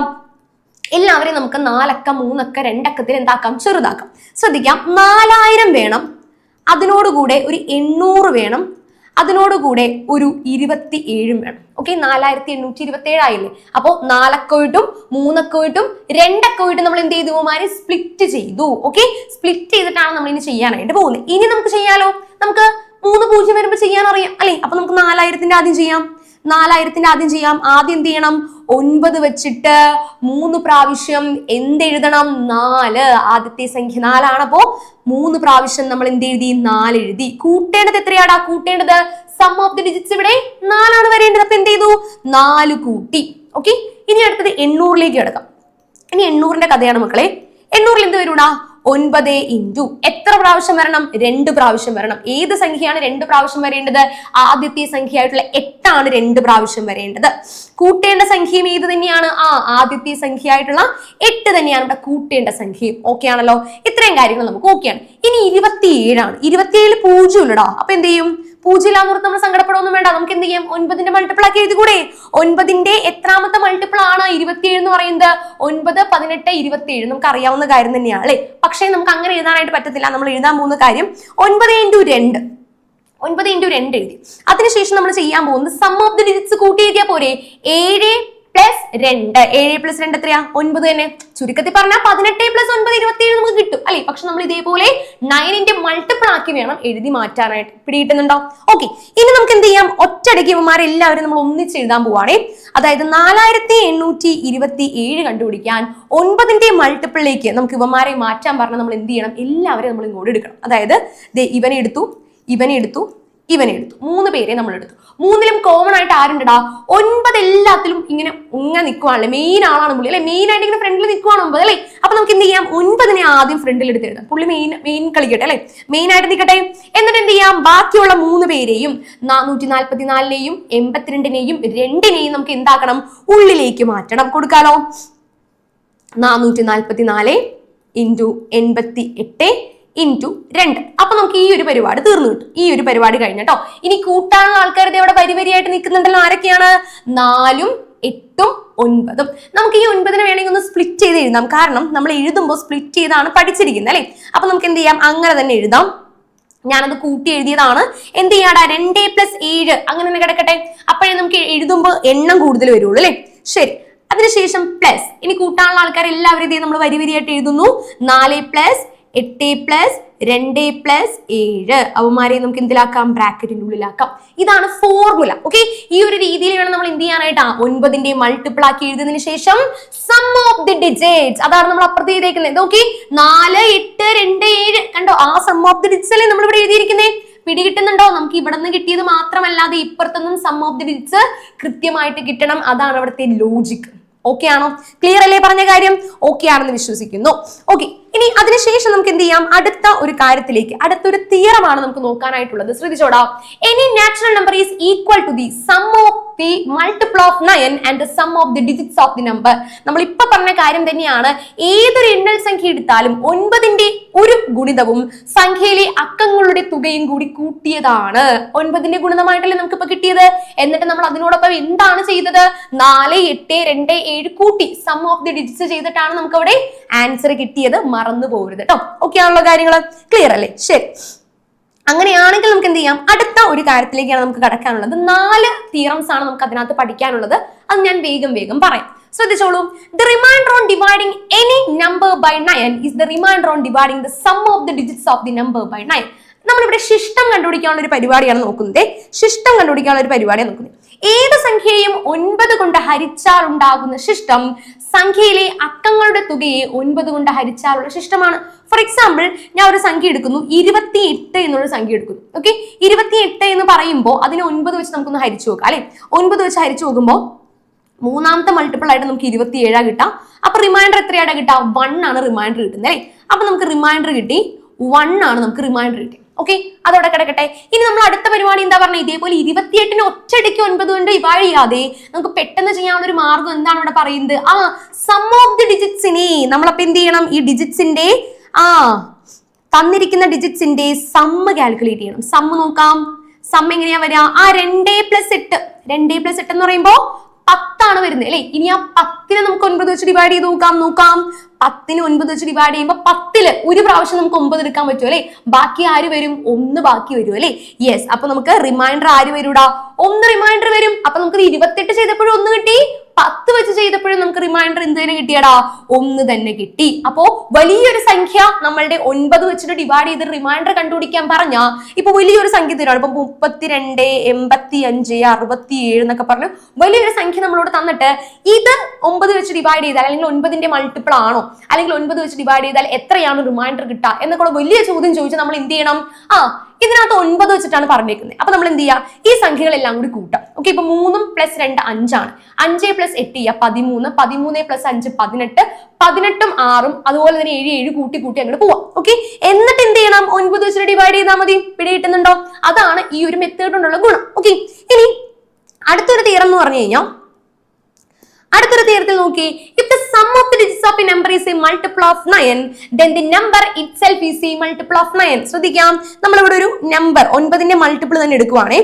എല്ലാവരെയും നമുക്ക് 4 അക്ക 3 അക്ക 2 അക്കത്തിൽ എന്താക്കാം? ചെറുതാക്കാം. ശ്രദ്ധിക്കാം, 4000 വേണം, അതിനോടുകൂടെ ഒരു 800 വേണം, അതിനോടുകൂടെ ഒരു 27 വേണം. ഓക്കെ, 4827 ആയില്ലേ? അപ്പോ 4 അക്കമായിട്ടും 3 അക്കമായിട്ടും 2 അക്കമായിട്ടും നമ്മൾ എന്ത് ചെയ്തു? മാറി സ്പ്ലിറ്റ് ചെയ്തു. ഓക്കെ, സ്പ്ലിറ്റ് ചെയ്തിട്ടാണ് നമ്മൾ ഇനി ചെയ്യാനായിട്ട് പോകുന്നത്. ഇനി നമുക്ക് ചെയ്യാലോ. നമുക്ക് 3 പൂജ്യം വരുമ്പോൾ ചെയ്യാൻ അറിയാം അല്ലെ? അപ്പൊ നമുക്ക് 4000-ന്റെ ആദ്യം ചെയ്യാം. ആദ്യം എന്ത് ചെയ്യണം? 9 വെച്ചിട്ട് 3 പ്രാവശ്യം എന്തെഴുതണം? 4. ആദ്യത്തെ സംഖ്യ 4 ആണ്. അപ്പോ 3 പ്രാവശ്യം നമ്മൾ എന്ത് എഴുതി? 4 എഴുതി. കൂട്ടേണ്ടത് എത്രയാടാ? കൂട്ടേണ്ടത് സം ഓഫ് ദി ഡിജിറ്റ്സ് ഇവിടെ 4 ആണ് വരേണ്ടത്. അപ്പൊ എന്ത് ചെയ്തു? 4 കൂട്ടി. ഓക്കെ, ഇനി അടുത്തത് 800-ലേക്ക് കിടക്കാം. ഇനി 800-ന്റെ കഥയാണ് മക്കളെ. 800-ൽ എന്ത് വരൂടാ? 9 ഇൻറ്റു എത്ര പ്രാവശ്യം വരണം? 2 പ്രാവശ്യം വരണം. ഏത് സംഖ്യയാണ് 2 പ്രാവശ്യം വരേണ്ടത്? ആദ്യത്തെ സംഖ്യ ആയിട്ടുള്ള 8 ആണ് 2 പ്രാവശ്യം വരേണ്ടത്. കൂട്ടേണ്ട സംഖ്യയും ഏത് തന്നെയാണ്? ആദ്യത്തെ സംഖ്യ ആയിട്ടുള്ള 8 തന്നെയാണ് ഇവിടെ കൂട്ടേണ്ട സംഖ്യയും. ഓക്കെ ആണല്ലോ? ഇത്രയും കാര്യങ്ങൾ നമുക്ക് ഓക്കെയാണ്. ഇനി 27 ആണ്. 27 പൂജ്യം ഇല്ലടാ. അപ്പൊ എന്ത് ചെയ്യും? 0 ഇല്ലാന്ന് നമ്മൾ സങ്കടപ്പെടൊന്നും വേണ്ട. നമുക്ക് എന്ത് ചെയ്യാം? 9ന്റെ മൾട്ടിപ്പിൾ ആക്കി എഴുതിക്കൂടെ? 9ന്റെ എത്രാമത്തെ മൾട്ടിപ്പിൾ ആണ് 27 എന്ന് പറയുന്നത്? 9, 18, 27 നമുക്ക് അറിയാവുന്ന കാര്യം തന്നെയാണ് അല്ലെ? പക്ഷേ നമുക്ക് അങ്ങനെ എഴുതാനായിട്ട് പറ്റത്തില്ല. നമ്മൾ എഴുതാൻ പോകുന്ന കാര്യം 9 ഇൻറ്റു 2. 9 ഇൻറ്റു 2 എഴുതി. അതിനുശേഷം നമ്മൾ ചെയ്യാൻ പോകുന്നത് സം ഓഫ് ദി ഡിജിറ്റ്സ് കൂട്ടി എഴുതിയാൽ പോരെ? 7 + 2. 7 + 2 എത്രയാ? 9 തന്നെ. ചുരുക്കത്തിൽ പറഞ്ഞാൽ 18 + 9 27 നമുക്ക് കിട്ടും അല്ലെ? പക്ഷെ നമ്മൾ ഇതേപോലെ 9ന്റെ മൾട്ടിപ്പിൾ ആക്കി വേണം എഴുതി മാറ്റാനായിട്ട്. പിടികിട്ടുന്നുണ്ടോ? ഓക്കെ, ഇനി നമുക്ക് എന്ത് ചെയ്യാം? ഒറ്റയടിക്ക് ഇവന്മാരെല്ലാവരും നമ്മൾ ഒന്നിച്ച് എഴുതാൻ പോവാണേ. അതായത് 4827 കണ്ടുപിടിക്കാൻ 9ന്റെ മൾട്ടിപ്പിളിലേക്ക് നമുക്ക് ഇവന്മാരെ മാറ്റാൻ പറഞ്ഞാൽ നമ്മൾ എന്ത് ചെയ്യണം? എല്ലാവരെയും നമ്മൾ ഇങ്ങോട്ട് എടുക്കണം. അതായത് ഇവനെ എടുത്തു, 3 പേരെ നമ്മൾ എടുത്തു. 3ലും കോമൺ ആയിട്ട് ആരുണ്ടടാ? 9 എല്ലാത്തിലും ഇങ്ങനെ നിൽക്കുവാണല്ലേ? മെയിൻ ആളാണ് പുള്ളി അല്ലെ? മെയിൻ ആയിട്ട് ഇങ്ങനെ ഫ്രണ്ടിൽ നിൽക്കുവാണ് 9 അല്ലെ? അപ്പൊ നമുക്ക് എന്ത് ചെയ്യാം? 9നെ ആദ്യം ഫ്രണ്ടിൽ എടുത്ത് എഴുതാം. പുള്ളി മെയിൻ കളിക്കട്ടെ അല്ലെ? മെയിൻ ആയിട്ട് നിൽക്കട്ടെ. എന്നിട്ട് എന്ത് ചെയ്യാം? ബാക്കിയുള്ള 3 പേരെയും 444-നെയും 82-നെയും 2-നെയും നമുക്ക് എന്താക്കണം? ഉള്ളിലേക്ക് മാറ്റണം. കൊടുക്കാലോ. 444 ഇൻറ്റു 88 ഇൻറ്റു 2. അപ്പൊ നമുക്ക് ഈ ഒരു പരിപാടി തീർന്നു കിട്ടും. ഈ ഒരു പരിപാടി കഴിഞ്ഞട്ടോ. ഇനി കൂട്ടാനുള്ള ആൾക്കാർ ഇവിടെ വരിവരിയായിട്ട് നിൽക്കുന്നുണ്ടല്ലോ. ആരൊക്കെയാണ്? 4, 8, 9. നമുക്ക് ഈ 9നെ വേണമെങ്കിൽ ഒന്ന് സ്പ്ലിറ്റ് ചെയ്ത് എഴുതാം. കാരണം നമ്മൾ എഴുതുമ്പോൾ സ്പ്ലിറ്റ് ചെയ്താണ് പഠിച്ചിരിക്കുന്നത് അല്ലെ? അപ്പൊ നമുക്ക് എന്ത് ചെയ്യാം? അങ്ങനെ തന്നെ എഴുതാം. ഞാനത് കൂട്ടി എഴുതിയതാണ്. എന്ത് ചെയ്യാടാ? 2 + 7 അങ്ങനെ തന്നെ കിടക്കട്ടെ. അപ്പോഴേ നമുക്ക് എഴുതുമ്പോൾ എണ്ണം കൂടുതൽ വരുള്ളൂ അല്ലെ? ശരി, അതിനുശേഷം പ്ലസ്. ഇനി കൂട്ടാനുള്ള ആൾക്കാർ എല്ലാവരും ഇതേ നമ്മൾ വരിവരിയായിട്ട് എഴുതുന്നു. 4 + 8 + 2 + 7 അവന്മാരെ നമുക്ക് എന്തിലാക്കാം? ബ്രാക്കറ്റിന്റെ ഉള്ളിലാക്കാം. ഇതാണ് ഫോർമുല. ഓക്കെ, ഈ ഒരു രീതിയിൽ വേണം നമ്മൾ എന്ത് ചെയ്യാനായിട്ടാ? 9ന്റെ മൾട്ടിപ്പിൾ ആക്കി എഴുതിയതിനു ശേഷം സം ഓഫ് ദി ഡിജിറ്റ്സ്, അതാണ് നമ്മൾ അപ്പുറത്ത് ചെയ്തേക്കുന്നത്. ഓക്കെ, 4, 8, 2, 7 കണ്ടോ? ആ സം ഓഫ് ദി ഡിജിറ്റ്സ് അല്ലേ നമ്മൾ ഇവിടെ എഴുതിയിരിക്കുന്നത്? പിടികിട്ടുന്നുണ്ടോ? നമുക്ക് ഇവിടെ നിന്ന് കിട്ടിയത് മാത്രമല്ലാതെ ഇപ്പുറത്തൊന്നും സം ഓഫ് ദി ഡിജിറ്റ്സ് കൃത്യമായിട്ട് കിട്ടണം. അതാണ് അവിടുത്തെ ലോജിക്. ഓക്കെ ആണോ? ക്ലിയർ അല്ലേ പറഞ്ഞ കാര്യം? ഓക്കെ ആണെന്ന് വിശ്വസിക്കുന്നു. ഓക്കെ, ഇനി അതിനുശേഷം നമുക്ക് എന്ത് ചെയ്യാം? അടുത്ത ഒരു കാര്യത്തിലേക്ക്, അടുത്തൊരു തിയറമാണ് നമുക്ക് നോക്കാനായിട്ടുള്ളത്. ശ്രദ്ധിച്ചോടാ. Any natural number is equal to the sum of the multiple of 9 and the sum of the digits of the number. നമ്മൾ ഇപ്പൊ പറഞ്ഞ കാര്യം തന്നെയാണ്. ഏതൊരു എണ്ണൽ സംഖ്യ എടുത്താലും 9ന്റെ ഒരു ഗുണിതവും സംഖ്യയിലെ അക്കങ്ങളുടെ തുകയും കൂടി കൂട്ടിയതാണ്. 9ന്റെ ഗുണിതമായിട്ടല്ലേ നമുക്ക് ഇപ്പൊ കിട്ടിയത്. എന്നിട്ട് നമ്മൾ അതിനോടൊപ്പം എന്താണ് ചെയ്തത്? 4, 8, 2, 7 കൂട്ടി സം ഓഫ് ദി ഡിജിറ്റ്സ് ചെയ്തിട്ടാണ് നമുക്ക് അവിടെ ആൻസർ കിട്ടിയത്. മറന്നു പോകരുത് കേട്ടോ. ഓക്കെ ആണല്ലോ കാര്യങ്ങൾ? ക്ലിയർ അല്ലേ? ശരി, അങ്ങനെയാണെങ്കിൽ നമുക്ക് എന്ത് ചെയ്യാം? അടുത്ത ഒരു കാര്യത്തിലേക്കാണ് നമുക്ക് കടക്കാനുള്ളത്. 4 തിയറംസ് ആണ് നമുക്ക് അതിനകത്ത് പഠിക്കാനുള്ളത്. അത് ഞാൻ വേഗം പറയാം. ശ്രദ്ധിച്ചോളൂ. The remainder on dividing any number by 9 is the remainder on dividing the sum of the digits of the number by 9. നമ്മളിവിടെ ശിഷ്ടം കണ്ടുപിടിക്കാനുള്ള ഒരു പരിപാടിയാണ് നോക്കുന്നത്. ശിഷ്ടം കണ്ടുപിടിക്കാനുള്ള ഒരു പരിപാടിയാണ് നോക്കുന്നത്. ഏത് സംഖ്യയെയും 9 കൊണ്ട് ഹരിച്ചാൽ ഉണ്ടാകുന്ന ശിഷ്ടം സംഖ്യയിലെ അക്കങ്ങളുടെ തുകയെ 9 കൊണ്ട് ഹരിച്ചാലുള്ള ശിഷ്ടമാണ്. ഫോർ എക്സാമ്പിൾ, ഞാൻ ഒരു സംഖ്യ എടുക്കുന്നു, 28 എന്നുള്ള സംഖ്യ എടുക്കുന്നു. ഓക്കെ, 28 എന്ന് പറയുമ്പോൾ അതിനെ 9 വെച്ച് നമുക്കൊന്ന് ഹരിച്ചു നോക്കാം അല്ലെ. 9 വെച്ച് ഹരിച്ചു നോക്കുമ്പോൾ മൂന്നാമത്തെ മൾട്ടിപ്പിൾ ആയിട്ട് നമുക്ക് 27 കിട്ടാം. അപ്പൊ റിമൈൻഡർ എത്രയാണ് കിട്ടാം? 1 ആണ് റിമൈൻഡർ കിട്ടുന്നത് അല്ലെ. അപ്പൊ നമുക്ക് റിമൈൻഡർ കിട്ടി, 1 ആണ് നമുക്ക് റിമൈൻഡർ കിട്ടി. ഓക്കെ, അതോടെ കിടക്കട്ടെ. ഇനി നമ്മൾ അടുത്ത പരിപാടി എന്താ പറഞ്ഞത്? ഇതേപോലെ 28 ഒറ്റയടിക്ക് 9 കൊണ്ട് ഡിവൈഡ് ചെയ്യാതെ നമുക്ക് പെട്ടെന്ന് ചെയ്യാനുള്ള ഒരു മാർഗം എന്താണ് ഇവിടെ പറയുന്നത്? സം ഓഫ് ദി ഡിജിറ്റ്സിനെ നമ്മളപ്പോ എന്ത് ചെയ്യണം? ഈ ഡിജിറ്റ്സിന്റെ തന്നിരിക്കുന്ന ഡിജിറ്റ്സിന്റെ സമ്മ് കാൽക്കുലേറ്റ് ചെയ്യണം. സമ്മ് നോക്കാം. സമ്മ് എങ്ങനെയാ വരിക? 2 + 8. 2 + 8 എന്ന് പറയുമ്പോ 10 ആണ് വരുന്നത് അല്ലെ. ഇനി ആ 10നെ നമുക്ക് 9 വെച്ച് ഡിവൈഡ് ചെയ്ത് നോക്കാം. 10ന് 9 വെച്ച് ഡിവൈഡ് ചെയ്യുമ്പോൾ 10ല് ഒരു പ്രാവശ്യം നമുക്ക് 9 എടുക്കാൻ പറ്റും അല്ലെ. ബാക്കി ആര് വരും? 1 ബാക്കി വരും അല്ലെ. യെസ്, അപ്പൊ നമുക്ക് റിമൈൻഡർ ആര് വരൂടാ? 1 റിമൈൻഡർ വരും. അപ്പൊ നമുക്ക് 28 ചെയ്തപ്പോഴും 1 കിട്ടി, 10 വെച്ച് ചെയ്തപ്പോഴും നമുക്ക് റിമൈൻഡർ എന്ത് തന്നെ കിട്ടിയടാ? 1 തന്നെ കിട്ടി. അപ്പോ വലിയൊരു സംഖ്യ നമ്മളുടെ 9 വെച്ചിട്ട് ഡിവൈഡ് ചെയ്ത് റിമൈൻഡർ കണ്ടുപിടിക്കാൻ പറഞ്ഞാ ഇപ്പൊ വലിയൊരു സംഖ്യ തരാണ്. ഇപ്പൊ 32, 85, 67 എന്നൊക്കെ പറഞ്ഞു വലിയൊരു സംഖ്യ നമ്മളോട് തന്നിട്ട് ഇത് 9 വെച്ച് ഡിവൈഡ് ചെയ്താൽ, അല്ലെങ്കിൽ 9ന്റെ മൾട്ടിപ്പിൾ ആണോ, അല്ലെങ്കിൽ 9 വെച്ച് ഡിവൈഡ് ചെയ്താൽ എത്രയാണ് റിമൈൻഡർ കിട്ടുക എന്നൊക്കെ വലിയ ചോദ്യം ചോദിച്ചാൽ നമ്മൾ എന്ത് ചെയ്യണം? ഇതിനകത്ത് 9 വെച്ചിട്ടാണ് പറഞ്ഞേക്കുന്നത്. അപ്പൊ നമ്മൾ എന്ത് ചെയ്യാം? ഈ സംഖ്യകളെല്ലാം കൂടി കൂട്ടാം. ഓക്കെ, ഇപ്പൊ 3 + 2 5 ആണ്. 5 + 8 13, 13 + 5 18, 18ഉം 6ഉം അതുപോലെ തന്നെ 7 കൂട്ടി അങ്ങോട്ട് പോവാം. ഓക്കെ, എന്നിട്ട് എന്ത് ചെയ്യണം? 9 വെച്ചിട്ട് ഡിവൈഡ് ചെയ്താൽ മതി. പിടികിട്ടുന്നുണ്ടോ? അതാണ് ഈ ഒരു മെത്തേഡ് കൊണ്ടുള്ള ഗുണം. ഓക്കെ, ഇനി അടുത്തൊരു തിയറം എന്ന് പറഞ്ഞു കഴിഞ്ഞാൽ, അടുത്തൊരു തിയറത്തിൽ നോക്കി, if the sum of the digits of a number is a multiple of 9 then the number itself is a multiple of 9. ശ്രദ്ധിക്കാം, നമ്മളിവിടെ ഒരു നമ്പർ 9ന്റെ മൾട്ടിപ്പിൾ തന്നെ എടുക്കുവാണേ.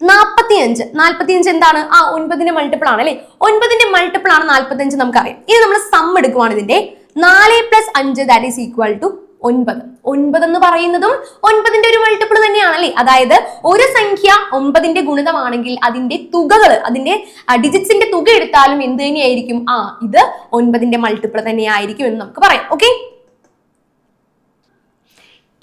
45 എന്താണ്? 9ന്റെ മൾട്ടിപ്പിൾ ആണ് അല്ലെ. 9ന്റെ മൾട്ടിപ്പിൾ ആണ് 45 നമുക്കറിയാം. ഇനി നമ്മൾ സം എടുക്കുവാണ് ഇതിന്റെ. 4 + 5 ദാറ്റ് ഈസ് ഈക്വൽ ടു 9. 9 എന്ന് പറയുന്നതും 9ന്റെ ഒരു മൾട്ടിപ്പിൾ തന്നെയാണ് അല്ലെ. അതായത് ഒരു സംഖ്യ 9ന്റെ ഗുണിതമാണെങ്കിൽ അതിന്റെ തുകകൾ, അതിന്റെ ഡിജിറ്റ്സിന്റെ തുക എടുത്താലും എന്ത് തന്നെയായിരിക്കും? ഇത് 9ന്റെ മൾട്ടിപ്പിൾ തന്നെയായിരിക്കും എന്ന് നമുക്ക് പറയാം. ഓക്കെ,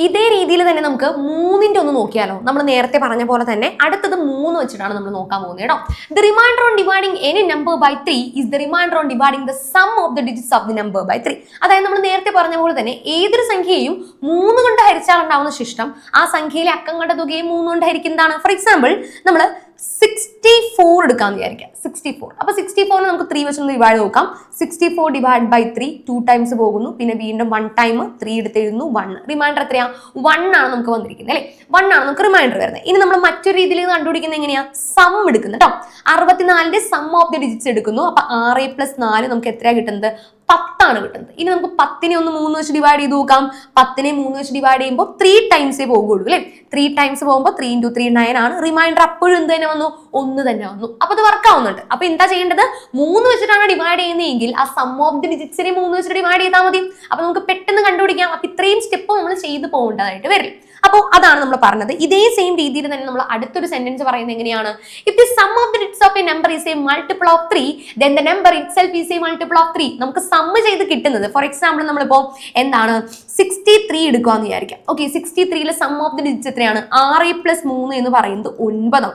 ഇതേ രീതിയിൽ തന്നെ നമുക്ക് 3ന്റെ ഒന്ന് നോക്കിയാലോ. നമ്മൾ നേരത്തെ പറഞ്ഞ പോലെ തന്നെ അടുത്തത് 3 വെച്ചിട്ടാണ് നമ്മൾ നോക്കാൻ പോകുന്നത് കേട്ടോ. The remainder on dividing any number by 3 is the remainder on dividing the sum of the digits of the number by 3. അതായത് നമ്മൾ നേരത്തെ പറഞ്ഞ പോലെ തന്നെ ഏതൊരു സംഖ്യയും 3 കൊണ്ട് ഹരിച്ചാൽ ഉണ്ടാവുന്ന ശിഷ്ടം ആ സംഖ്യയിലെ അക്കങ്ങളുടെ തുകയെ 3 കൊണ്ട് ഹരിക്കുന്നതാണ്. ഫോർ എക്സാമ്പിൾ, നമ്മൾ 64 എടുക്കാന്ന് വിചാരിക്കാം. 64, അപ്പൊ 64നെ നമുക്ക് 3 വെച്ചൊന്ന് ഡിവൈഡ് നോക്കാം. 64 ഡിവൈഡ് ബൈ 3 2 ടൈംസ് പോകുന്നു. പിന്നെ വീണ്ടും 1 ടൈം 3 എടുത്ത് എഴുതുന്നു. 1 റിമൈൻഡർ എത്രയാ? 1 ആണ് നമുക്ക് വന്നിരിക്കുന്നത് അല്ലെ. 1 ആണ് നമുക്ക് റിമൈൻഡർ വരുന്നത്. ഇനി നമ്മൾ മറ്റൊരു രീതിയിൽ കണ്ടുപിടിക്കുന്നത് എങ്ങനെയാ? സം എടുക്കുന്നത് കേട്ടോ. 64ന്റെ സം ഓഫ് ദി ഡിജിറ്റ്സ് എടുക്കുന്നു. അപ്പൊ 6 + 4 നമുക്ക് എത്രയാ കിട്ടുന്നത്? 10 ആണ് കിട്ടുന്നത്. ഇനി നമുക്ക് 10നെ ഒന്ന് 3 വെച്ച് ഡിവൈഡ് ചെയ്ത് നോക്കാം. 10നെ 3 വെച്ച് ഡിവൈഡ് ചെയ്യുമ്പോൾ 3 ടൈംസേ പോകുള്ളൂ അല്ലെ. 3 ടൈംസ് പോകുമ്പോൾ 3 × 3 9 ആണ്. റിമൈൻഡർ അപ്പോഴും എന്ത് തന്നെ വന്നു? 1 തന്നെ വന്നു. അപ്പൊ അത് വർക്ക് ആവുന്നുണ്ട്. അപ്പൊ എന്താ ചെയ്യേണ്ടത്? 3 വെച്ചിട്ടാണ് ഡിവൈഡ് ചെയ്യുന്നതെങ്കിൽ ആ സം ഓഫ് ദി ഡിജിറ്റ്സിനെ 3 വെച്ചിട്ട് ഡിവൈഡ് ചെയ്താൽ മതി. അപ്പൊ നമുക്ക് പെട്ടെന്ന് കണ്ടുപിടിക്കാം. അപ്പൊ ഇത്രയും സ്റ്റെപ്പ് നമ്മൾ ചെയ്തു പോകേണ്ടതായിട്ട് വരും. അപ്പോൾ അതാണ് നമ്മൾ പറഞ്ഞത്. ഇതേ സെയിം രീതിയിൽ തന്നെ നമ്മൾ അടുത്തൊരു സെന്റൻസ് പറയുന്നത് എങ്ങനെയാണ്? If the sum of the digits of A number is A multiple of 3 then the number itself is a multiple of 3. നമുക്ക് സമ്മ് ചെയ്ത് കിട്ടുന്നത്, ഫോർ എക്സാമ്പിൾ നമ്മളിപ്പോ എന്താണ് 63 എടുക്കുകയെന്ന് വിചാരിക്കാം. ഓക്കെ, 63ലെ സം ഓഫ് ദി ഡിജിറ്റ്സ് എത്രയാണ്? 6 + 3 എന്ന് പറയുന്നത് 9 ആണ്.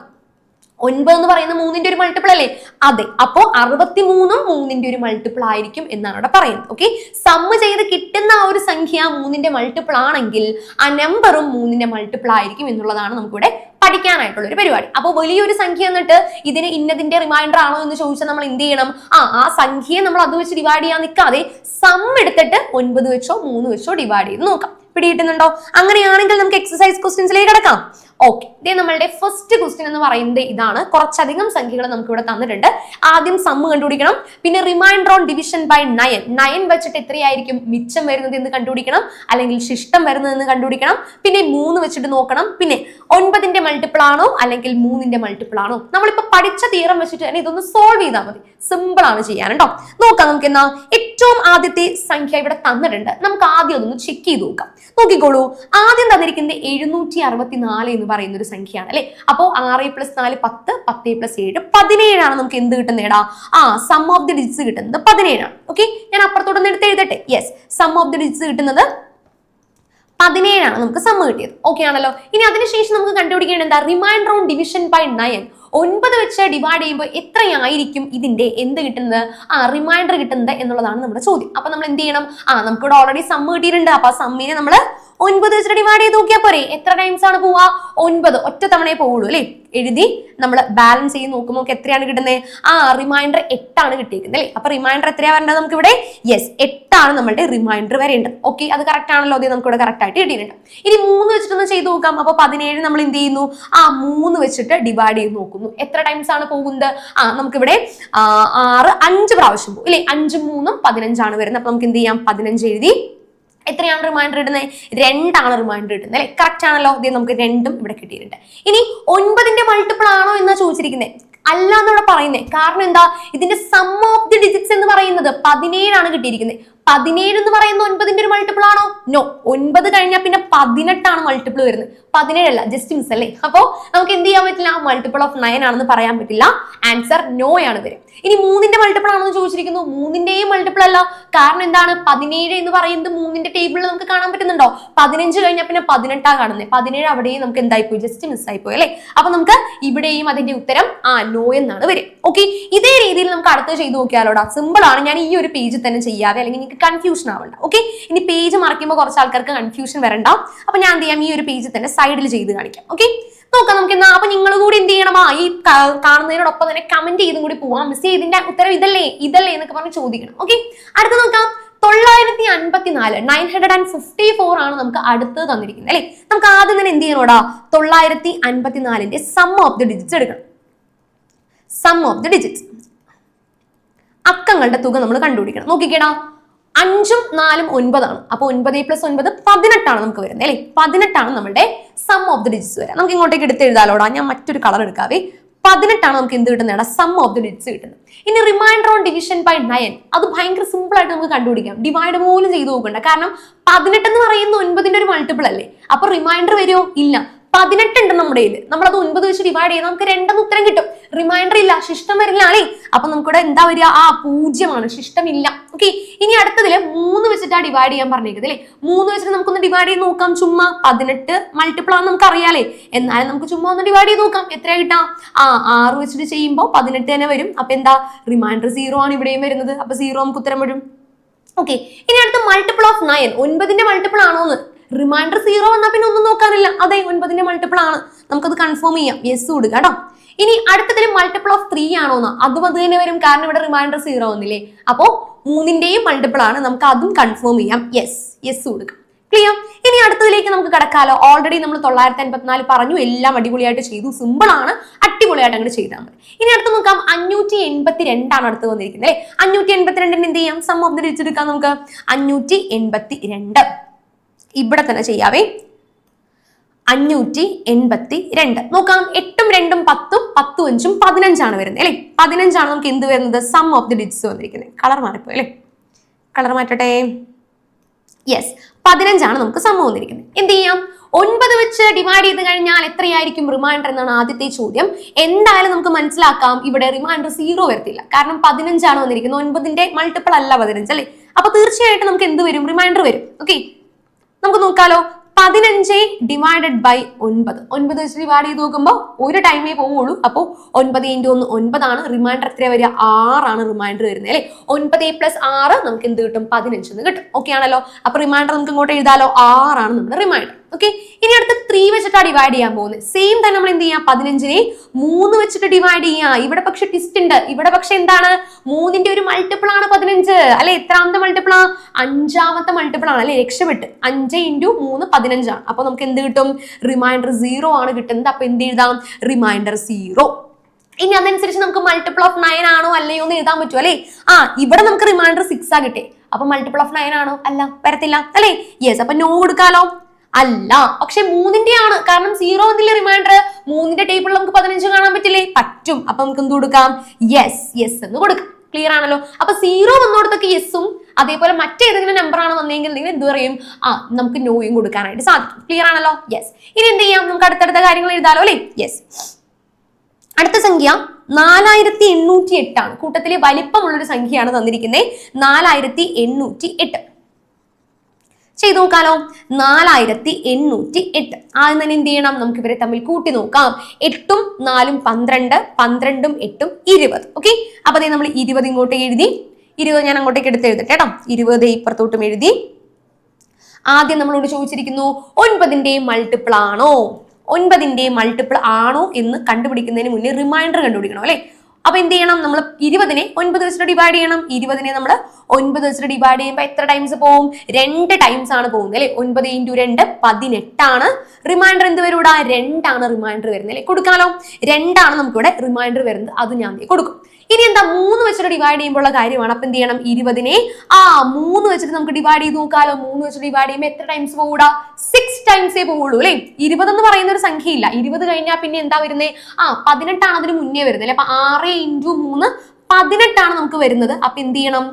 9 എന്ന് പറയുന്നത് 3ന്റെ ഒരു മൾട്ടിപ്പിൾ അല്ലേ? അതെ. അപ്പോ 63ഉം 3ന്റെ ഒരു മൾട്ടിപ്പിൾ ആയിരിക്കും എന്നാണ് അവിടെ പറയുന്നത്. ഓക്കെ, സമ്മ് ചെയ്ത് കിട്ടുന്ന ആ ഒരു സംഖ്യ സംഖ്യ 3ന്റെ മൾട്ടിപ്പിൾ ആണെങ്കിൽ ആ നമ്പറും 3ന്റെ മൾട്ടിപ്പിൾ ആയിരിക്കും എന്നുള്ളതാണ് നമുക്കിവിടെ പഠിക്കാനായിട്ടുള്ള ഒരു പരിപാടി. അപ്പോൾ വലിയൊരു സംഖ്യ എന്നിട്ട് ഇതിന് ഇന്നതിന്റെ റിമൈൻഡർ ആണോ എന്ന് ചോദിച്ചാൽ നമ്മൾ എന്ത് ചെയ്യണം? ആ സംഖ്യയെ നമ്മൾ അത് വെച്ച് ഡിവൈഡ് ചെയ്യാൻ നിൽക്കാതെ സം എടുത്തിട്ട് 9 വെച്ചോ 3 വെച്ചോ ഡിവൈഡ് ചെയ്ത് നോക്കാം. പിടികിട്ടുന്നുണ്ടോ? അങ്ങനെയാണെങ്കിൽ നമുക്ക് എക്സസൈസ് ക്വസ്റ്റ്യൻസിലേക്ക് കിടക്കാം. ഓക്കെ, ഇതേ നമ്മളുടെ ഫസ്റ്റ് ക്വസ്റ്റ്യൻ എന്ന് പറയുന്നത് ഇതാണ്. കുറച്ചധികം സംഖ്യകൾ നമുക്ക് ഇവിടെ തന്നിട്ടുണ്ട്. ആദ്യം സം കണ്ടുപിടിക്കണം, പിന്നെ റിമൈൻഡർ ഓൺ ഡിവിഷൻ ബൈ 9 വെച്ചിട്ട് എത്രയായിരിക്കും മിച്ചം വരുന്നത് എന്ന് കണ്ടുപിടിക്കണം, അല്ലെങ്കിൽ ശിഷ്ടം വരുന്നത് എന്ന് കണ്ടുപിടിക്കണം. പിന്നെ 3 വെച്ചിട്ട് നോക്കണം, പിന്നെ 9ന്റെ മൾട്ടിപ്പിൾ ആണോ അല്ലെങ്കിൽ 3ന്റെ മൾട്ടിപ്പിൾ ആണോ. നമ്മളിപ്പോ പഠിച്ച തിയറം വെച്ചിട്ട് തന്നെ ഇതൊന്ന് സോൾവ് ചെയ്താൽ മതി. സിമ്പിൾ ആണ് ചെയ്യാൻ കേട്ടോ. നോക്കാം നമുക്ക് എന്നാ ഏറ്റവും ആദ്യത്തെ സംഖ്യ ഇവിടെ തന്നിട്ടുണ്ട്. നമുക്ക് ആദ്യം അതൊന്ന് ചെക്ക് ചെയ്ത് നോക്കാം. നോക്കിക്കോളൂ, ആദ്യം തന്നിരിക്കുന്നത് 764 എന്ന് പറയുന്ന ഒരു സംഖ്യയാണ് അല്ലെ. അപ്പോ 6 + 4 10, 10 + 7 17 ആണ്. നമുക്ക് എന്ത് കിട്ടുന്നേടാ? സം ഓഫ് ദി ഡിജിറ്റ്സ് കിട്ടുന്നത് 17 ആണ്. ഓക്കെ, ഞാൻ അപ്പുറത്തോട്ടൊന്ന് എടുത്ത് എഴുതട്ടെ. Yes, sum of the digits കിട്ടുന്നത് 17 ആണ് നമുക്ക് സം കിട്ടിയത്. ഓക്കെ ആണല്ലോ. ഇനി അതിനുശേഷം നമുക്ക് കണ്ടുപിടിക്കേണ്ടത് എന്താ? റിമൈൻഡർ ഓൺ ഡിവിഷൻ ബൈ 9 9 വെച്ച് ഡിവൈഡ് ചെയ്യുമ്പോൾ എത്രയായിരിക്കും ഇതിന്റെ എന്ത് കിട്ടുന്നത്? റിമൈൻഡർ കിട്ടുന്നത് എന്നുള്ളതാണ് നമ്മുടെ ചോദ്യം. അപ്പൊ നമ്മൾ എന്ത് ചെയ്യണം? നമുക്കിവിടെ ഓൾറെഡി സം കിട്ടിയിട്ടുണ്ട്. അപ്പൊ ആ സമ്മിനെ നമ്മൾ 9 വെച്ചിട്ട് ഡിവൈഡ് ചെയ്ത് നോക്കിയാൽ പോരെ. എത്ര ടൈംസ് ആണ് പോവാ? 9 ഒറ്റ തവണയെ പോവുള്ളൂ അല്ലെ. എഴുതി നമ്മൾ ബാലൻസ് ചെയ്ത് നോക്കുമ്പോൾ എത്രയാണ് കിട്ടുന്നത്? റിമൈൻഡർ 8 ആണ് കിട്ടിയിരിക്കുന്നത് അല്ലെ. അപ്പൊ റിമൈൻഡർ എത്രയാ വരേണ്ടത് നമുക്ക് ഇവിടെ? യെസ്, 8 ആണ് നമ്മളുടെ റിമൈൻഡർ വരേണ്ടത്. ഓക്കെ, അത് കറക്റ്റ് ആണല്ലോ. അത് നമുക്ക് ഇവിടെ കറക്റ്റ് ആയിട്ട് കിട്ടിയിട്ടുണ്ട്. ഇനി 3 വെച്ചിട്ടൊന്ന് ചെയ്ത് നോക്കാം. അപ്പൊ 17 നമ്മൾ എന്ത് ചെയ്യുന്നു? 3 വെച്ചിട്ട് ഡിവൈഡ് ചെയ്ത് നോക്കുന്നു. എത്ര ടൈംസ് ആണ് പോകുന്നത്? നമുക്കിവിടെ 6 5 പ്രാവശ്യം പോകും അല്ലെ. 5 3 15 ആണ് വരുന്നത്. അപ്പൊ നമുക്ക് എന്ത് ചെയ്യാം? 15 എഴുതി. എത്രയാണ് റിമൈൻഡർ ഇടുന്നത്? 2 ആണ് റിമൈൻഡർ ഇടുന്നത് അല്ലെ. കറക്റ്റ് ആണല്ലോ. ഇത് നമുക്ക് 2ഉം ഇവിടെ കിട്ടിയിട്ടുണ്ട്. ഇനി 9ന്റെ മൾട്ടിപ്പിൾ ആണോ എന്നാ ചോദിച്ചിരിക്കുന്നത്. അല്ല എന്നിവിടെ പറയുന്നത്. കാരണം എന്താ? ഇതിന്റെ സം ഓഫ് ദി ഡിജിറ്റ്സ് എന്ന് പറയുന്നത് 17 ആണ് കിട്ടിയിരിക്കുന്നത്. 17 എന്ന് പറയുന്ന 9ന്റെ ഒരു മൾട്ടിപ്പിൾ ആണോ? നോ. 9 കഴിഞ്ഞാൽ പിന്നെ 18 ആണ് മൾട്ടിപ്പിൾ വരുന്നത്. 17 അല്ല, ജസ്റ്റ് മിസ് അല്ലേ. അപ്പോ നമുക്ക് എന്ത് ചെയ്യാൻ പറ്റില്ല? മൾട്ടിപ്പിൾ ഓഫ് 9 ആണെന്ന് പറയാൻ പറ്റില്ല. ആൻസർ നോ ആണ് വരും. ഇനി 3ന്റെ മൾട്ടിപ്പിൾ ആണെന്ന് ചോദിച്ചിരിക്കുന്നു. 3ന്റെയും മൾട്ടിപ്പിൾ അല്ല. കാരണം എന്താണ്? 17 എന്ന് പറയുന്നത് 3ന്റെ ടേബിളിൽ നമുക്ക് കാണാൻ പറ്റുന്നുണ്ടോ? 15 കഴിഞ്ഞാൽ പിന്നെ 18 കാണുന്നത്. 17 അവിടെയും നമുക്ക് എന്തായിപ്പോയി? ജസ്റ്റ് മിസ് ആയിപ്പോയി അല്ലെ. അപ്പൊ നമുക്ക് ഇവിടെയും അതിന്റെ ഉത്തരം നോ എന്നാണ് വരും. ഓക്കെ, ഇതേ രീതിയിൽ നമുക്ക് അടുത്ത് ചെയ്ത് നോക്കിയാലോടാ. സിമ്പിൾ ആണ്. ഞാൻ ഈ ഒരു പേജിൽ തന്നെ ചെയ്യാവേ, അല്ലെങ്കിൽ നിങ്ങൾക്ക് കൺഫ്യൂഷൻ ആവണ്ട. ഓക്കെ, ഇനി പേജ് മറക്കുമ്പോൾ കുറച്ച് ആൾക്കാർക്ക് കൺഫ്യൂഷൻ വരണ്ട. അപ്പൊ ഞാൻ എന്ത് ചെയ്യാം? ഈ ഒരു പേജിൽ തന്നെ സൈഡിൽ ചെയ്ത് കാണിക്കാം. ഓക്കെ, നോക്കാം നമുക്ക് എന്നാ. അപ്പൊ നിങ്ങൾ കൂടി എന്ത് ചെയ്യണം? ഈ കാണുന്നതിനോടൊപ്പം തന്നെ കമന്റ് ചെയ്തും കൂടി പോവാം. മിസ് ഇതിന്റെ ഉത്തരം ഇതല്ലേ എന്നൊക്കെ പറഞ്ഞ് ചോദിക്കണം. ഓക്കെ, അടുത്ത് നോക്കാം. 954 954 ആണ് നമുക്ക് അടുത്ത് തന്നിരിക്കുന്നത് അല്ലെ. നമുക്ക് ആദ്യം തന്നെ എന്ത് ചെയ്യണോടാ? 954ന്റെ സം ഓഫ് ദി ഡിജിറ്റ്സ് എടുക്കണം. സം ഓഫ് ദി ഡിജിറ്റ്സ്, അക്കങ്ങളുടെ തുക നമ്മൾ കണ്ടുപിടിക്കണം. നോക്കിക്കേടാ, 5ഉം 4ഉം 9 ആണ്. അപ്പൊ 9 + 9 18 ആണ് നമുക്ക് വരുന്നത് അല്ലെ. 18 ആണ് നമ്മുടെ സം ഓഫ് ദി ഡിജിറ്റ്സ് വരാം. നമുക്ക് ഇങ്ങോട്ടേക്ക് എടുത്ത് എഴുതാലോടാ. ഞാൻ മറ്റൊരു കളർ എടുക്കാവേ. 18 ആണ് നമുക്ക് എന്ത് കിട്ടുന്നതാണ്? സം ഓഫ് ദി ഡിജിറ്റ്സ് കിട്ടുന്നത്. ഇനി റിമൈൻഡർ ഓൺ ഡിവിഷൻ ബൈ 9 അത് ഭയങ്കര സിമ്പിൾ ആയിട്ട് നമുക്ക് കണ്ടുപിടിക്കാം. ഡിവൈഡ് പോലും ചെയ്ത് നോക്കണ്ട. കാരണം 18 എന്ന് പറയുന്ന 9ന്റെ ഒരു മൾട്ടിപ്പിൾ അല്ലേ. അപ്പൊ റിമൈൻഡർ വരുമോ? ഇല്ല. 18 ഉണ്ട് നമ്മുടെ കയ്യിൽ. നമ്മളത് 9 വെച്ച് ഡിവൈഡ് ചെയ്താൽ നമുക്ക് 2 എന്ന് ഉത്തരം കിട്ടും. റിമൈൻഡർ ഇല്ല, ശിഷ്ടം വരില്ല അല്ലേ. അപ്പൊ നമുക്കിവിടെ എന്താ വരിക? 0 ആണ്, ശിഷ്ടം ഇല്ല. ഓക്കെ, ഇനി അടുത്തതില് 3 വെച്ചിട്ടാ ഡിവൈഡ് ചെയ്യാൻ പറഞ്ഞേക്കുന്നത് അല്ലേ. 3 വെച്ചിട്ട് നമുക്കൊന്ന് ഡിവൈഡ് ചെയ്ത് നോക്കാം. ചുമ്മാ 18 മൾട്ടിപ്പിൾ ആണെന്ന് നമുക്ക് അറിയാലേ. എന്നാലും നമുക്ക് ചുമ്മാ ഒന്ന് ഡിവൈഡ് ചെയ്ത് നോക്കാം. എത്രയാ കിട്ടാം? 6 വെച്ചിട്ട് ചെയ്യുമ്പോൾ 18 തന്നെ വരും. അപ്പൊ എന്താ? റിമൈൻഡർ 0 ആണ് ഇവിടെയും വരുന്നത്. അപ്പൊ 0 നമുക്ക് ഉത്തരം വരും. ഓക്കെ, ഇനി അടുത്ത മൾട്ടിപ്പിൾ ഓഫ് 9 9ന്റെ മൾട്ടിപ്പിൾ ആണോന്ന്. റിമൈൻഡർ 0 വന്നാൽ പിന്നെ ഒന്നും നോക്കാനില്ല. അതെ, 9ന്റെ മൾട്ടിപ്പിൾ ആണ്. നമുക്കത് കൺഫേം ചെയ്യാം. യെസ് കൊടുക്കുക കേട്ടോ. ഇനി അടുത്തതിൽ മൾട്ടിപ്പിൾ ഓഫ് 3 ആണോന്ന്. അതും അത് തന്നെ വരും. കാരണം ഇവിടെ റിമൈൻഡർ 0 വന്നില്ലേ. അപ്പോ 3ന്റെയും മൾട്ടിപ്പിൾ ആണ്. നമുക്ക് അതും കൺഫേം ചെയ്യാം. യെസ് കൊടുക്കാം. ക്ലിയർ? ഇനി അടുത്തതിലേക്ക് നമുക്ക് കടക്കാലോ. ഓൾറെഡി നമ്മൾ 954 പറഞ്ഞു. എല്ലാം അടിപൊളിയായിട്ട് ചെയ്തു. സിമ്പിൾ ആണ്, അടിപൊളിയായിട്ട് അങ്ങോട്ട് ചെയ്താൽ മതി. ഇനി അടുത്ത് നോക്കാം. 582 ആണ് അടുത്ത് വന്നിരിക്കുന്നത് അല്ലെ. 582 എന്ത് ചെയ്യാം? സം ഓഫ് ദി ഡിജിറ്റ്സ് എടുക്കാം നമുക്ക്. 582 ഇവിടെ തന്നെ ചെയ്യാവേ. 582 നോക്കാം. 8ഉം 2ഉം 10ഉം 10ഉം 5ഉം 15 ആണ് വരുന്നത് അല്ലെ. 15 ആണ് നമുക്ക് എന്ത് വരുന്നത്? സം ഓഫ് ദി ഡിജിറ്റ്സ് വന്നിരിക്കുന്നത്. കളർ മാറിപ്പോ അല്ലെ. കളർ മാറ്റട്ടെ. യെസ്, 15 ആണ് നമുക്ക് സം വന്നിരിക്കുന്നത്. എന്ത് ചെയ്യാം? 9 വെച്ച് ഡിവൈഡ് ചെയ്ത് കഴിഞ്ഞാൽ എത്രയായിരിക്കും റിമൈൻഡർ എന്നാണ് ആദ്യത്തെ ചോദ്യം. എന്തായാലും നമുക്ക് മനസ്സിലാക്കാം, ഇവിടെ റിമൈൻഡർ 0 വരത്തില്ല. കാരണം 15 ആണ് വന്നിരിക്കുന്നത്. 9ന്റെ മൾട്ടിപ്പിൾ അല്ല 15 അല്ലെ. അപ്പൊ തീർച്ചയായിട്ടും നമുക്ക് എന്ത് വരും? റിമൈൻഡർ വരും. ഓക്കെ, നമുക്ക് നോക്കാലോ. 15 ഡിവൈഡഡ് ബൈ 9. 9 വെച്ച് ഡിവൈഡ് ചെയ്ത് നോക്കുമ്പോൾ ഒരു ടൈമേ പോവുള്ളൂ. അപ്പോൾ 9 × 1 9 റിമൈൻഡർ എത്ര വരിക? 6 റിമൈൻഡർ വരുന്നത് അല്ലെ. 9 + 6 നമുക്ക് എന്ത് കിട്ടും? 15 എന്ന് കിട്ടും. ഓക്കെ ആണല്ലോ. അപ്പൊ റിമൈൻഡർ നമുക്ക് ഇങ്ങോട്ട് എഴുതാലോ. 6 നമ്മുടെ റിമൈൻഡർ. ഓക്കെ, ഇനി അടുത്ത് 3 വെച്ചിട്ടാണ് ഡിവൈഡ് ചെയ്യാൻ പോകുന്നത്. സെയിം തന്നെ നമ്മൾ എന്ത് ചെയ്യാം? 15നെ 3 വെച്ചിട്ട് ഡിവൈഡ് ചെയ്യാം. ഇവിടെ പക്ഷെ ട്വിസ്റ്റ് ഉണ്ട്. ഇവിടെ പക്ഷെ എന്താണ്? 3ന്റെ ഒരു മൾട്ടിപ്പിൾ ആണ് 15 അല്ലെ. എത്രാമത്തെ മൾട്ടിപ്പിൾ ആ? 5ാമത്തെ മൾട്ടിപ്പിൾ ആണ് അല്ലെ. രക്ഷപ്പെട്ട് 5 × 3 15 ആണ്. അപ്പൊ നമുക്ക് എന്ത് കിട്ടും? റിമൈൻഡർ 0 ആണ് കിട്ടുന്നത്. അപ്പൊ എന്ത് എഴുതാം? റിമൈൻഡർ 0. ഇനി അതനുസരിച്ച് നമുക്ക് മൾട്ടിപ്പിൾ ഓഫ് 9 ആണോ അല്ലയോ എന്ന് എഴുതാൻ പറ്റും അല്ലെ. ഇവിടെ നമുക്ക് റിമൈൻഡർ 6 ആ കിട്ടേ. അപ്പൊ മൾട്ടിപ്പിൾ ഓഫ് 9 ആണോ? അല്ല, വരത്തില്ല അല്ലെ. യെസ്. അപ്പൊ നോ കൊടുക്കാലോ. അല്ല, പക്ഷെ 3ന്റെ ആണ്. കാരണം 0 എന്നില്ല റിമൈൻഡർ. 3ന്റെ ടേബിളിൽ നമുക്ക് 15 കാണാൻ പറ്റില്ലേ? പറ്റും. അപ്പൊ നമുക്ക് എന്ത് കൊടുക്കാം? യെസ് എന്ന് കൊടുക്കാം. ക്ലിയർ ആണല്ലോ. അപ്പൊ 0 വന്നോടത്തൊക്കെ യെസും അതേപോലെ മറ്റേതെങ്കിലും നമ്പർ ആണ് വന്നെങ്കിൽ നിങ്ങൾ എന്ത് പറയും? നമുക്ക് നോയും കൊടുക്കാനായിട്ട് സാധിക്കും. ക്ലിയർ ആണല്ലോ. യെസ്. ഇനി എന്ത് ചെയ്യാം? നമുക്ക് അടുത്തടുത്ത കാര്യങ്ങൾ എഴുതാലോ അല്ലെ. യെസ്. അടുത്ത സംഖ്യ 4808 ആണ്. കൂട്ടത്തിലെ വലിപ്പമുള്ളൊരു സംഖ്യയാണ് തന്നിരിക്കുന്നത്. 4808 ചെയ്തു നോക്കാലോ. 4808. ആദ്യം തന്നെ എന്ത് ചെയ്യണം? നമുക്ക് ഇവരെ തമ്മിൽ കൂട്ടി നോക്കാം. 8ഉം 4ഉം 12, 12ഉം 8ഉം 20. ഓക്കെ, അപ്പൊ അതേ നമ്മൾ 20 ഇങ്ങോട്ട് എഴുതി. 20 ഞാൻ അങ്ങോട്ടേക്ക് എടുത്ത് എഴുതട്ടെ കേട്ടോ. 20 ഇപ്പുറത്തോട്ടും എഴുതി. ആദ്യം നമ്മളോട് ചോദിച്ചിരിക്കുന്നു 9ന്റെ മൾട്ടിപ്പിൾ ആണോ? 9ന്റെ മൾട്ടിപ്പിൾ ആണോ എന്ന് കണ്ടുപിടിക്കുന്നതിന് മുന്നേ റിമൈൻഡർ കണ്ടുപിടിക്കണം അല്ലെ. അപ്പൊ എന്ത് ചെയ്യണം? നമ്മൾ 20നെ 9 വെച്ചിട്ട് ഡിവൈഡ് ചെയ്യണം. 20നെ നമ്മൾ 9 വെച്ചിട്ട് ഡിവൈഡ് ചെയ്യുമ്പോൾ എത്ര ടൈംസ് പോവും? 2 ടൈംസ് ആണ് പോകുന്നത് അല്ലെ. 9 × 2 18 ആണ്. റിമൈൻഡർ എന്ത് വരും? 2 ആണ് റിമൈൻഡർ വരുന്നത് അല്ലെ. കൊടുക്കാലോ. 2 ആണ് നമുക്ക് ഇവിടെ റിമൈൻഡർ വരുന്നത്. അത് ഞാൻ കൊടുക്കും. ഇനി എന്താ? 3 വെച്ചിട്ട് ഡിവൈഡ് ചെയ്യുമ്പോഴുള്ള കാര്യമാണ്. അപ്പൊ എന്ത് ചെയ്യണം? 20നെ 3 വെച്ചിട്ട് നമുക്ക് ഡിവൈഡ് ചെയ്ത് നോക്കാലോ. 3 വെച്ചിട്ട് ഡിവൈഡ് ചെയ്യുമ്പോൾ എത്ര ടൈംസ് പോകൂടാ? 6 ടൈംസേ പോവുള്ളൂ അല്ലെ. 20 എന്ന് പറയുന്ന ഒരു സംഖ്യ ഇല്ല. 20 കഴിഞ്ഞാൽ പിന്നെ എന്താ വരുന്നത്? 18 ആണ് അതിന് മുന്നേ വരുന്നത് അല്ലെ. അപ്പൊ 6 × 3 18 ആണ് നമുക്ക് വരുന്നത്. അപ്പൊ എന്ത് ചെയ്യണം?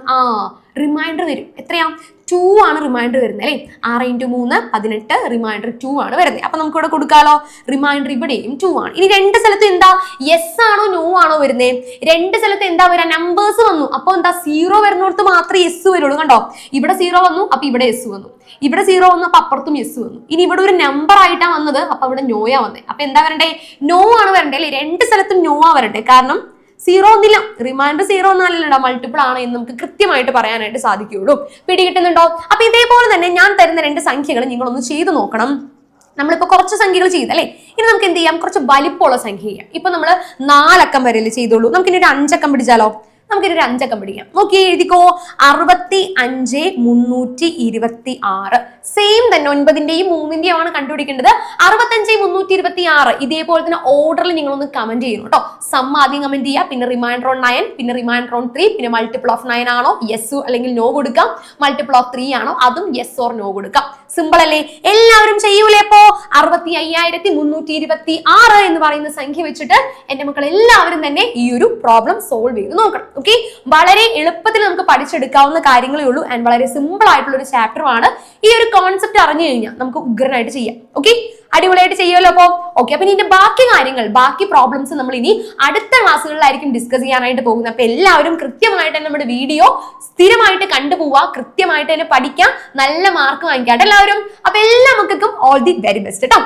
റിമൈൻഡർ വരും. എത്രയാ? 2 ആണ് റിമൈൻഡർ വരുന്നത് അല്ലെ. 6 × 3 18, റിമൈൻഡർ 2 ആണ് വരുന്നത്. അപ്പൊ നമുക്ക് ഇവിടെ കൊടുക്കാലോ. റിമൈൻഡർ ഇവിടെയും 2 ആണ്. ഇനി 2 സ്ഥലത്ത് എന്താ? യെസ് ആണോ നോ ആണോ വരുന്നത്? 2 സ്ഥലത്ത് എന്താ വരാ? നമ്പേഴ്സ് വന്നു. അപ്പൊ എന്താ? 0 വരുന്നിടത്ത് മാത്രമേ യെസ് വരുള്ളൂ. കണ്ടോ, ഇവിടെ 0 വന്നു, അപ്പൊ ഇവിടെ യെസ് വന്നു. ഇവിടെ 0 വന്നു, അപ്പൊ അപ്പുറത്തും യെസ് വന്നു. ഇനി ഇവിടെ ഒരു നമ്പർ ആയിട്ടാണ് വന്നത്, അപ്പൊ ഇവിടെ നോയാ വന്നത്. അപ്പൊ എന്താ വരണ്ടേ? നോ ആണ് വരണ്ടേ അല്ലെ. 2 സ്ഥലത്തും നോ ആ വരണ്ടേ. കാരണം 0 ഒന്നില്ല. റിമൈൻഡർ 0 ഒന്നല്ലല്ലോ, മൾട്ടിപ്പിൾ ആണ് എന്ന് നമുക്ക് കൃത്യമായിട്ട് പറയാനായിട്ട് സാധിക്കുകയുള്ളൂ. പിടികിട്ടുന്നുണ്ടോ? അപ്പൊ ഇതേപോലെ തന്നെ ഞാൻ തരുന്ന 2 സംഖ്യകൾ നിങ്ങളൊന്ന് ചെയ്തു നോക്കണം. നമ്മളിപ്പോ കുറച്ച് സംഖ്യകൾ ചെയ്തല്ലേ. ഇനി നമുക്ക് എന്ത് ചെയ്യാം? കുറച്ച് വലിപ്പമുള്ള സംഖ്യ ചെയ്യാം. ഇപ്പൊ നമ്മൾ 4 അക്കം വരെയല്ലേ ചെയ്തോളൂ. നമുക്ക് ഇനി ഒരു 5 അക്കം പിടിച്ചാലോ. നമുക്കിനി ഒരു 5 അക്കം പിടിക്കാം. നോക്കി എഴുതിക്കോ. 65326. സെയിം തന്നെ 9ന്റെയും 3ന്റെയും ആണ് കണ്ടുപിടിക്കേണ്ടത്. 65326. ഇതേപോലെ തന്നെ ഓർഡറിൽ നിങ്ങളൊന്ന് കമന്റ് ചെയ്യണം കേട്ടോ. സം ആദ്യം കമന്റ് ചെയ്യുക, പിന്നെ റിമൈൻഡർ ഓൺ 9, പിന്നെ റിമൈൻഡർ ഓൺ 3, പിന്നെ മൾട്ടിപ്പിൾ ഓഫ് 9 ആണോ യെസ് അല്ലെങ്കിൽ നോ കൊടുക്കാം. മൾട്ടിപ്പിൾ ഓഫ് 3 ആണോ അതും യെസ് ഓർ നോ കൊടുക്കാം. സിമ്പിൾ അല്ലേ? എല്ലാവരും ചെയ്യൂലേ? അപ്പോ 65326 എന്ന് പറയുന്ന സംഖ്യ വെച്ചിട്ട് എന്റെ മക്കൾ എല്ലാവരും തന്നെ ഈ ഒരു പ്രോബ്ലം സോൾവ് ചെയ്ത് നോക്കണം. ഓക്കെ, വളരെ എളുപ്പത്തിൽ നമുക്ക് പഠിച്ചെടുക്കാവുന്ന കാര്യങ്ങളേ ഉള്ളൂ. ആൻഡ് വളരെ സിമ്പിൾ ആയിട്ടുള്ള ഒരു ചാപ്റ്റർ ആണ്. ഈ ഒരു കോൺസെപ്റ്റ് അറിഞ്ഞു കഴിഞ്ഞാൽ നമുക്ക് ഉഗ്രനായിട്ട് ചെയ്യാം. ഓക്കെ, അടിപൊളിയായിട്ട് ചെയ്യുമല്ലോ. അപ്പൊ ഓക്കെ, അപ്പൊ ഇതിന്റെ ബാക്കി കാര്യങ്ങൾ, ബാക്കി പ്രോബ്ലംസ് നമ്മൾ ഇനി അടുത്ത ക്ലാസ്സുകളിലായിരിക്കും ഡിസ്കസ് ചെയ്യാനായിട്ട് പോകുന്നത്. അപ്പൊ എല്ലാവരും കൃത്യമായിട്ട് നമ്മുടെ വീഡിയോ സ്ഥിരമായിട്ട് കണ്ടുപോവുക, കൃത്യമായിട്ട് തന്നെ പഠിക്കാം, നല്ല മാർക്ക് വാങ്ങിക്കാട്ടെ എല്ലാവരും. അപ്പൊ എല്ലാ മക്കൾക്കും ഓൾ ദി വെരി ബെസ്റ്റ് കേട്ടോ.